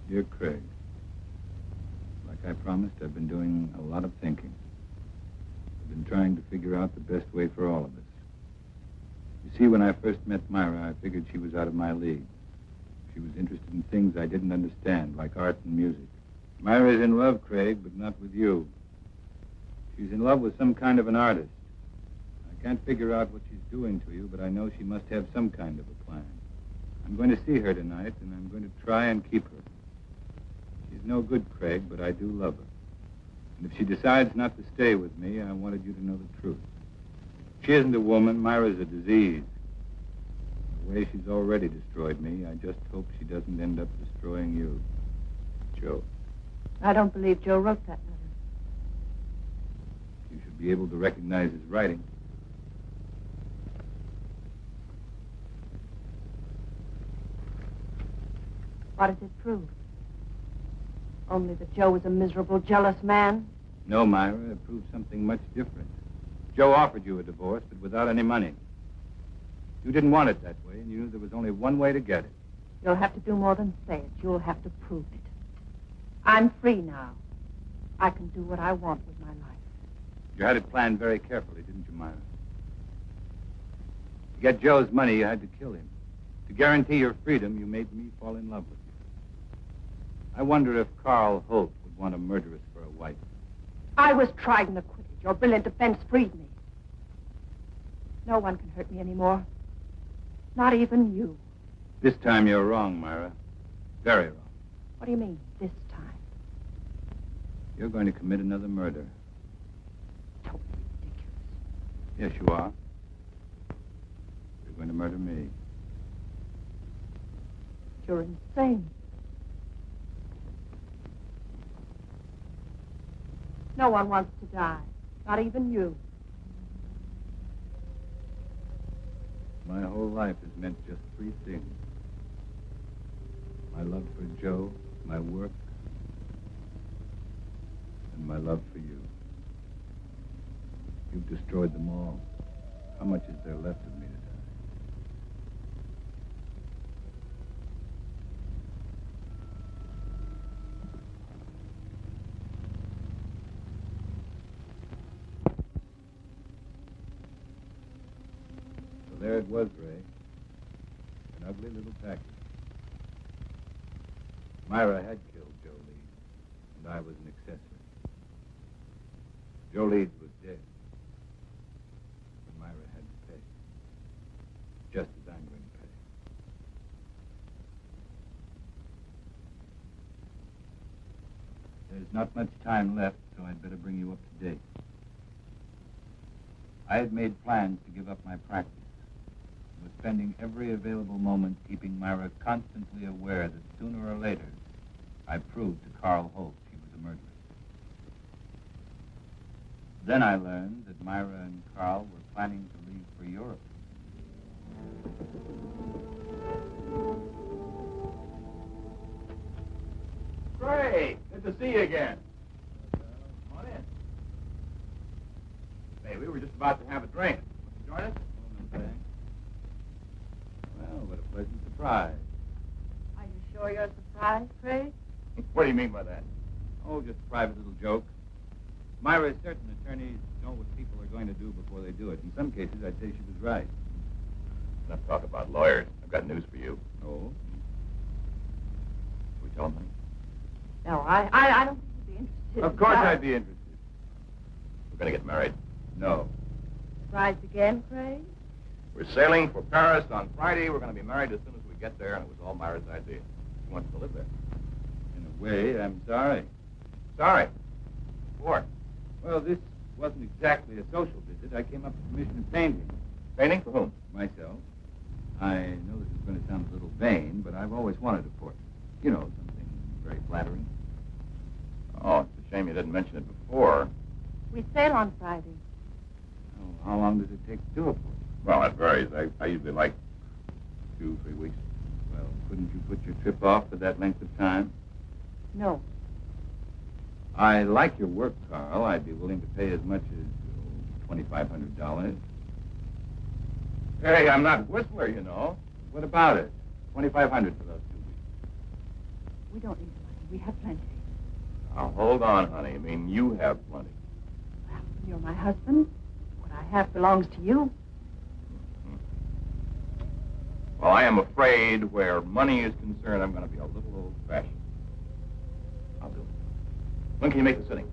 Dear Craig, like I promised, I've been doing a lot of thinking. I've been trying to figure out the best way for all of us. You see, when I first met Myra, I figured she was out of my league. She was interested in things I didn't understand, like art and music. Myra's in love, Craig, but not with you. She's in love with some kind of an artist. I can't figure out what she's doing to you, but I know she must have some kind of a plan. I'm going to see her tonight, and I'm going to try and keep her. She's no good, Craig, but I do love her. And if she decides not to stay with me, I wanted you to know the truth. She isn't a woman. Myra's a disease. The way she's already destroyed me, I just hope she doesn't end up destroying you. Joe. I don't believe Joe wrote that letter. You should be able to recognize his writing. What does it prove? Only that Joe was a miserable, jealous man? No, Myra, it proves something much different. Joe offered you a divorce, but without any money. You didn't want it that way, and you knew there was only one way to get it. You'll have to do more than say it. You'll have to prove it. I'm free now. I can do what I want with my life. You had it planned very carefully, didn't you, Myra? To get Joe's money, you had to kill him. To guarantee your freedom, you made me fall in love with you. I wonder if Carl Holt would want a murderess for a wife. I was tried and acquitted. Your brilliant defense freed me. No one can hurt me anymore. Not even you. This time you're wrong, Myra. Very wrong. What do you mean, this time? You're going to commit another murder. Totally ridiculous. Yes, you are. You're going to murder me. You're insane. No one wants to die. Not even you. My whole life has meant just three things. My love for Joe, my work, and and my love for you. You've destroyed them all. How much is there left of me to die? So there it was, Ray. An ugly little package. Myra had killed Joe Leeds, and I was an accessory. Joe Leeds was dead. But Myra had to pay. Just as I'm going to pay. There's not much time left, so I'd better bring you up to date. I had made plans to give up my practice. I was spending every available moment keeping Myra constantly aware that sooner or later, I proved to Carl Holt she was a murderess. Then I learned that Myra and Carl were planning to leave for Europe. Great. Good to see you again. Come on in. Hey, we were just about to have a drink. Want to join us? Oh, no, thanks. Well, what a pleasant surprise. Are you sure you're surprised, Craig? What do you mean by that? Oh, just a private little joke. Myra is certain attorneys know what people are going to do before they do it. In some cases, I'd say she was right. Enough talk about lawyers. I've got news for you. Oh? Should we tell them? No, I don't think you'd be interested. Of course I'd be interested. We're going to get married. No. Surprised again, Craig? We're sailing for Paris on Friday. We're going to be married as soon as we get there, and it was all Myra's idea. She wants to live there. In a way, I'm sorry. Sorry. What? Well, this wasn't exactly a social visit. I came up with permission to paint him. Painting for whom? Myself. I know this is going to sound a little vain, but I've always wanted a portrait. You know, something very flattering. Oh, it's a shame you didn't mention it before. We sail on Friday. Oh, how long does it take to do a portrait? Well, that varies. I usually like 2-3 weeks. Well, couldn't you put your trip off for that length of time? No. I like your work, Carl. I'd be willing to pay as much as $2,500. Hey, I'm not Whistler, you know. What about it? $2,500 for those 2 weeks. We don't need money. We have plenty. Now, hold on, honey. I mean, you have plenty. Well, you're my husband. What I have belongs to you. Well, I am afraid where money is concerned, I'm going to be a little old-fashioned. I'll do it. When can you make the sitting?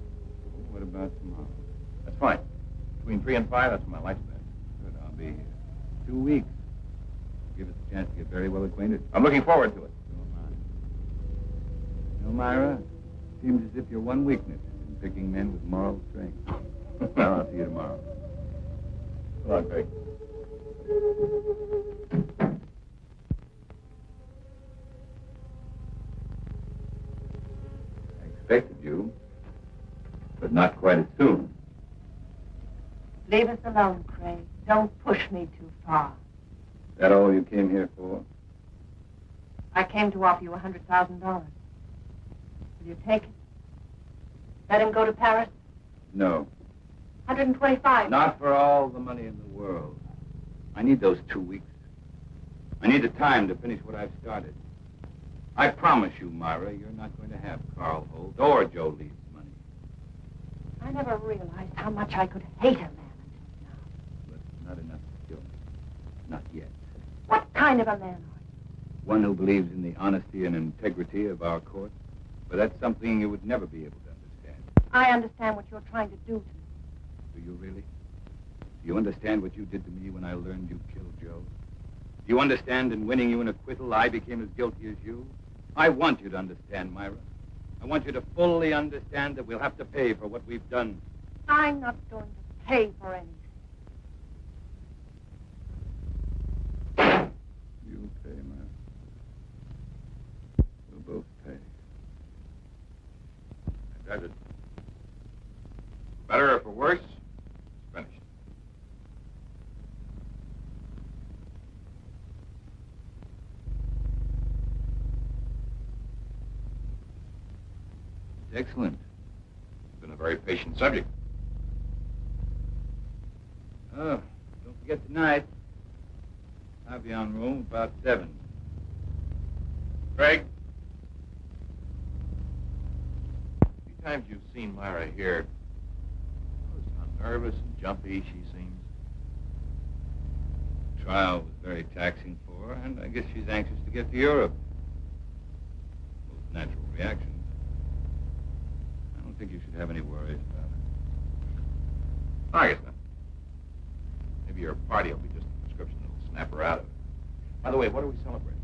What about tomorrow? That's fine. Between 3 and 5, that's my lifespan. Good, I'll be here. 2 weeks. Give us a chance to get very well acquainted. I'm looking forward to it. So am I. You know, Myra, it seems as if your one weakness is in picking men with moral strength. Well, I'll see you tomorrow. Come on, Craig. I expected you, but not quite as soon. Leave us alone, Craig. Don't push me too far. Is that all you came here for? I came to offer you $100,000. Will you take it? Let him go to Paris? No. 125. Not for all the money in the world. I need those 2 weeks. I need the time to finish what I've started. I promise you, Myra, you're not going to have Carl Holt or Joe Leeds' money. I never realized how much I could hate a man until now. But not enough to kill me. Not yet. What kind of a man are you? One who believes in the honesty and integrity of our court. But that's something you would never be able to understand. I understand what you're trying to do to me. Do you really? Do you understand what you did to me when I learned you killed Joe? Do you understand in winning you an acquittal, I became as guilty as you? I want you to understand, Myra. I want you to fully understand that we'll have to pay for what we've done. I'm not going to pay for anything. You'll pay, Myra. We'll both pay. That does it. For better or for worse, it's finished. It's excellent. It's been a very patient subject. Oh, don't forget tonight. I'll be on room about 7. Craig? Few times you've seen Myra here. Notice how nervous and jumpy she seems. The trial was very taxing for her, and I guess she's anxious to get to Europe. Most natural reaction. I don't think you should have any worries about her. I guess not. Maybe your party will be just a prescription that'll snap her out of it. By the way, what are we celebrating?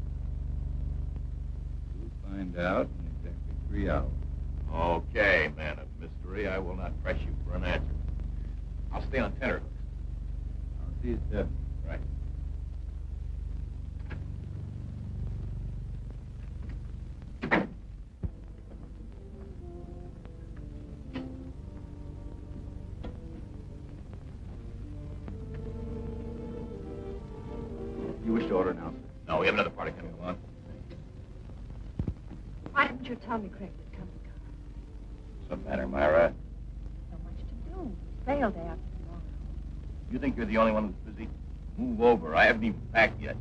We'll find out in exactly 3 hours. Okay, man of mystery. I will not press you for an answer. I'll stay on tenterhooks. I'll see you at 7. Right. You wish to order now, sir? No, we have another party coming along. Why didn't you tell me Craig was coming? What's the matter, Myra? So much to do. Sale day after tomorrow. You think you're the only one who's busy? Move over. I haven't even packed yet.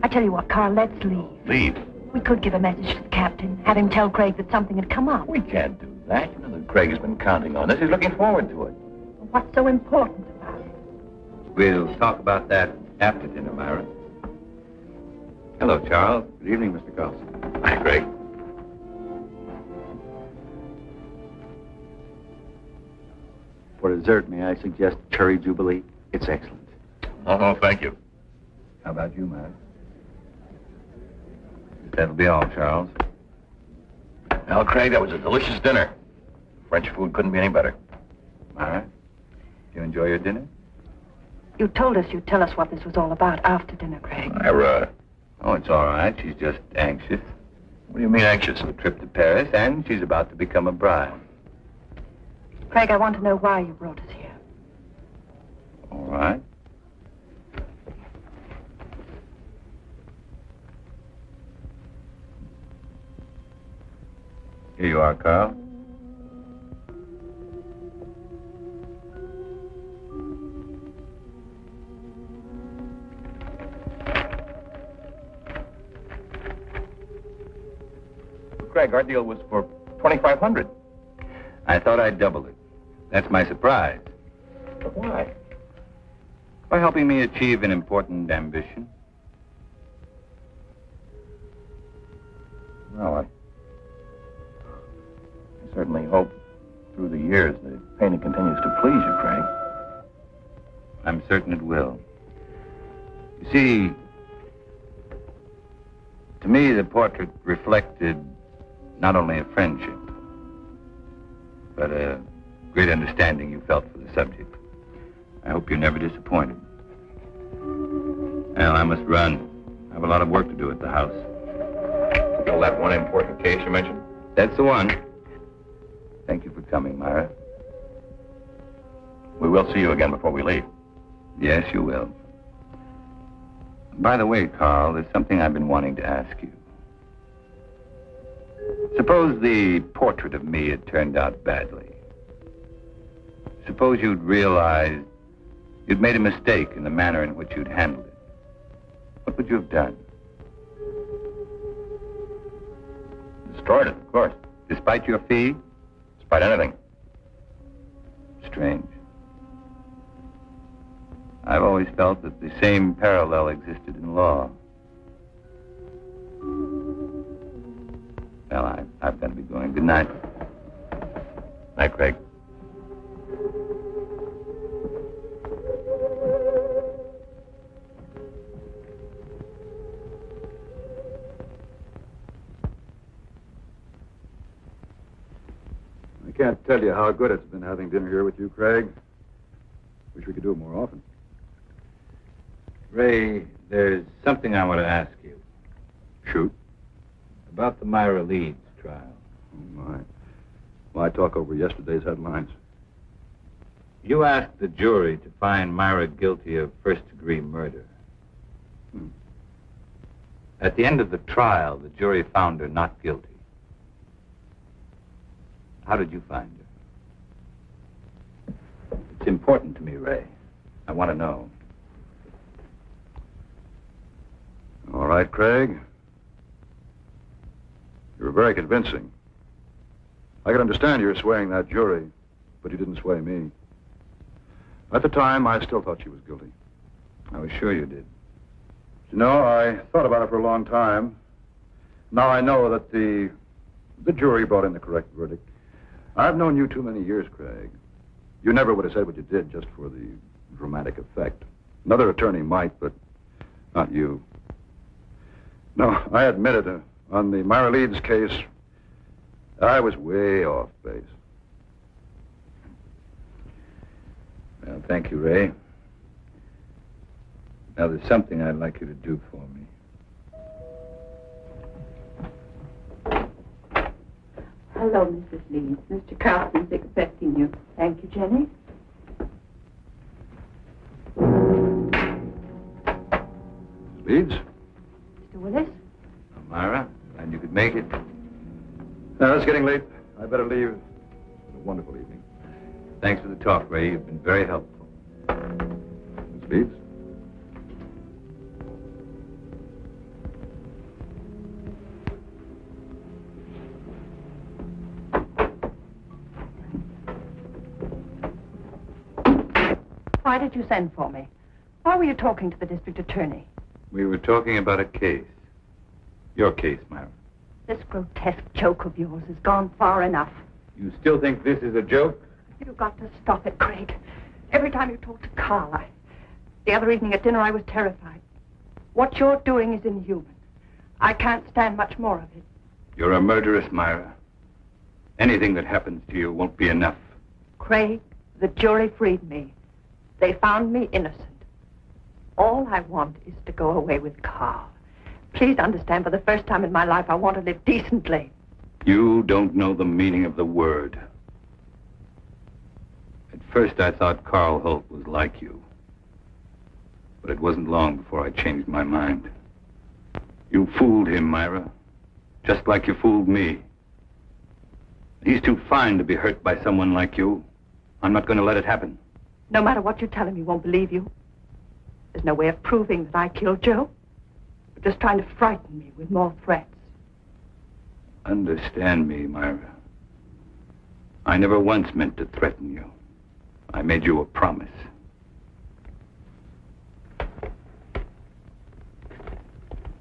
I tell you what, Carl, let's leave. Leave? We could give a message to the captain, have him tell Craig that something had come up. We can't do that. You know that Craig has been counting on this. He's looking forward to it. What's so important about it? We'll talk about that after dinner, Myra. Hello, Charles. Good evening, Mr. Carlson. Hi, Craig. For dessert, may I suggest cherry jubilee? It's excellent. Oh, thank you. How about you, Myra? That'll be all, Charles. Well, Craig, that was a delicious dinner. French food couldn't be any better. Myra, you enjoy your dinner? You told us you'd tell us what this was all about after dinner, Craig. Myra. Oh, it's all right. She's just anxious. What do you mean anxious? A trip to Paris, and she's about to become a bride. Craig, I want to know why you brought us here. All right. Here you are, Carl. Craig, our deal was for $2,500. I thought I'd double it. That's my surprise. But why? By helping me achieve an important ambition. Well, I certainly hope through the years the painting continues to please you, Craig. I'm certain it will. You see, to me, the portrait reflected not only a friendship, but a great understanding you felt for the subject. I hope you're never disappointed. Well, I must run. I have a lot of work to do at the house. Still that one important case you mentioned? That's the one. Thank you for coming, Myra. We will see you again before we leave. Yes, you will. By the way, Carl, there's something I've been wanting to ask you. Suppose the portrait of me had turned out badly. Suppose you'd realized you'd made a mistake in the manner in which you'd handled it. What would you have done? Destroyed it, of course. Despite your fee? Despite anything. Strange. I've always felt that the same parallel existed in law. Well, I've got to be going. Good night. Night, Craig. I can't tell you how good it's been having dinner here with you, Craig. Wish we could do it more often. Ray, there's something I want to ask you. Shoot. About the Myra Leeds trial. Oh, my. Why talk over yesterday's headlines? You asked the jury to find Myra guilty of first-degree murder. At the end of the trial, the jury found her not guilty. How did you find her? It's important to me, Ray. I want to know. All right, Craig. You were very convincing. I can understand you swaying that jury, but you didn't sway me. At the time, I still thought she was guilty. I was sure you did. You know, I thought about it for a long time. Now I know that the jury brought in the correct verdict. I've known you too many years, Craig. You never would have said what you did just for the dramatic effect. Another attorney might, but not you. No, I admit it. On the Myra Leeds case, I was way off base. Well, thank you, Ray. Now, there's something I'd like you to do for me. Hello, Mrs. Leeds. Mr. Carlson's expecting you. Thank you, Jenny. Leeds? Mr. Willis? Myra, glad you could make it. It's getting late. I better leave. It's a wonderful evening. Thanks for the talk, Ray. You've been very helpful. Miss Leeds? Why did you send for me? Why were you talking to the district attorney? We were talking about a case. Your case, Myra. This grotesque joke of yours has gone far enough. You still think this is a joke? You've got to stop it, Craig. Every time you talk to Carl, the other evening at dinner, I was terrified. What you're doing is inhuman. I can't stand much more of it. You're a murderess, Myra. Anything that happens to you won't be enough. Craig, the jury freed me. They found me innocent. All I want is to go away with Carl. Please understand, for the first time in my life, I want to live decently. You don't know the meaning of the word. At first, I thought Carl Holt was like you. But it wasn't long before I changed my mind. You fooled him, Myra. Just like you fooled me. He's too fine to be hurt by someone like you. I'm not going to let it happen. No matter what you tell him, he won't believe you. There's no way of proving that I killed Joe. You're just trying to frighten me with more threats. Understand me, Myra. I never once meant to threaten you. I made you a promise.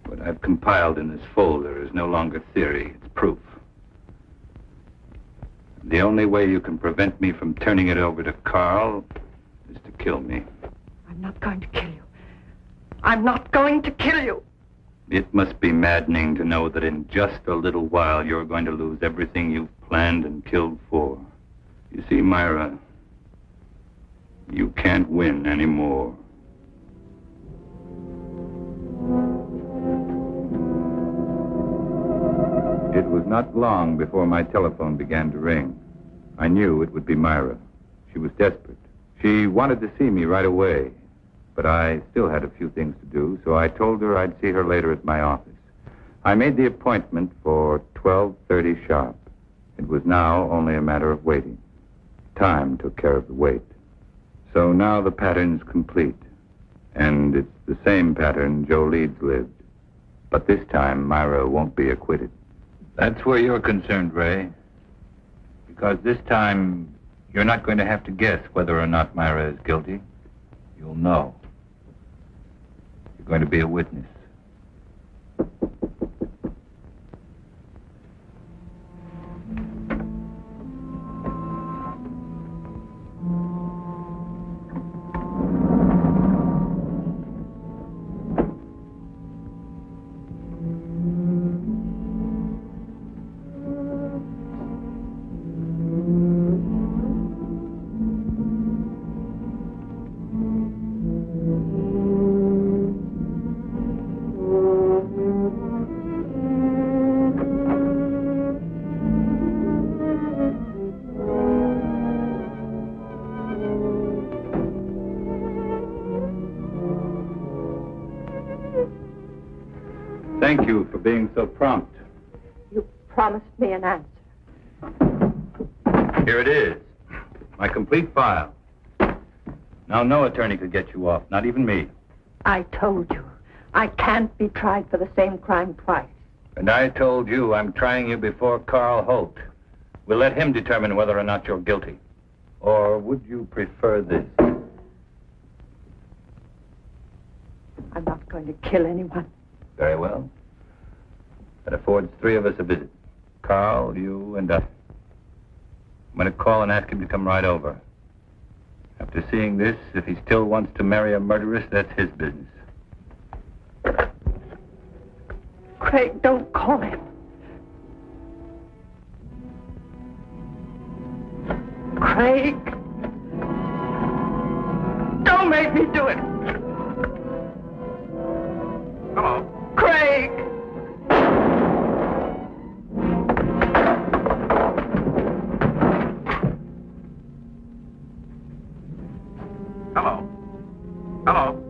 What I've compiled in this folder is no longer theory, it's proof. The only way you can prevent me from turning it over to Carl is to kill me. I'm not going to kill you. I'm not going to kill you. It must be maddening to know that in just a little while you're going to lose everything you've planned and killed for. You see, Myra, you can't win anymore. It was not long before my telephone began to ring. I knew it would be Myra. She was desperate. She wanted to see me right away, but I still had a few things to do, so I told her I'd see her later at my office. I made the appointment for 12:30 sharp. It was now only a matter of waiting. Time took care of the wait. So now the pattern's complete, and it's the same pattern Joe Leeds lived. But this time, Myra won't be acquitted. That's where you're concerned, Ray. Because this time, you're not going to have to guess whether or not Myra is guilty. You'll know. You're going to be a witness. Thank you for being so prompt. You promised me an answer. Here it is. My complete file. Now, no attorney could get you off, not even me. I told you. I can't be tried for the same crime twice. And I told you I'm trying you before Carl Holt. We'll let him determine whether or not you're guilty. Or would you prefer this? I'm not going to kill anyone. Very well. That affords three of us a visit. Carl, you, and I. I'm going to call and ask him to come right over. After seeing this, if he still wants to marry a murderess, that's his business. Craig, don't call him. Craig. Don't make me do it. Hello. Craig. Hello. Hello.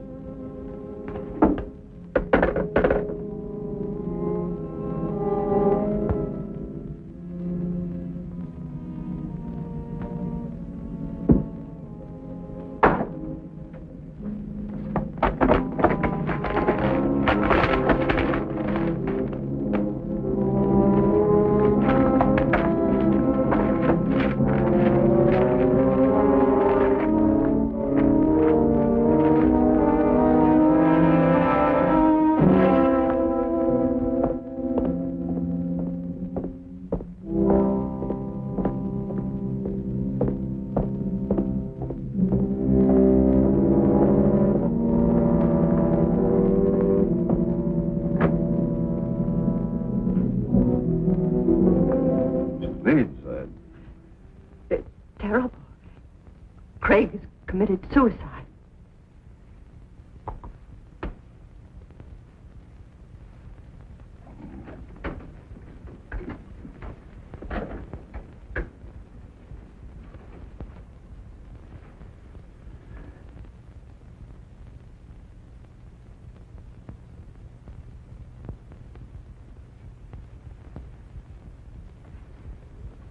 It's terrible. Craig has committed suicide.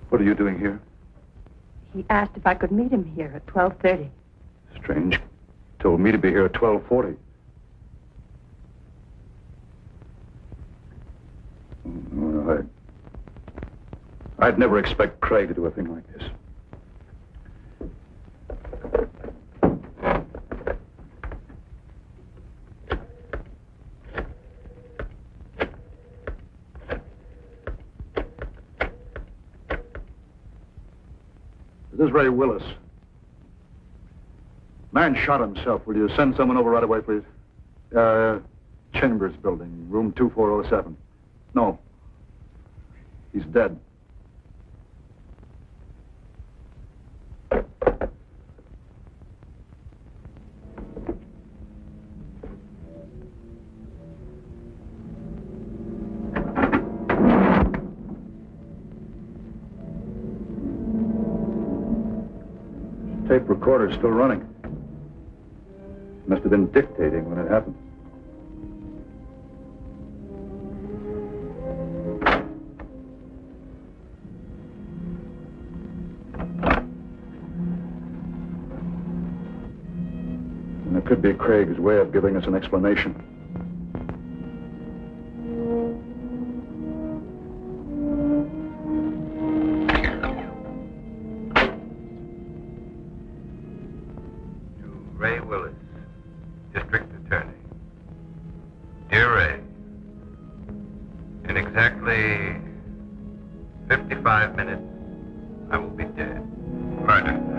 What are you doing here? He asked if I could meet him here at 12:30. Strange. Told me to be here at 12:40. Well, I'd never expect Craig to do a thing like this. This is Ray Willis. Man shot himself. Will you send someone over right away, please? Chambers building, room 2407. No. He's dead. Tape recorder's still running. Must have been dictating when it happened. And it could be Craig's way of giving us an explanation. Ray Willis, District Attorney. Dear Ray, in exactly 55 minutes, I will be dead. Murder.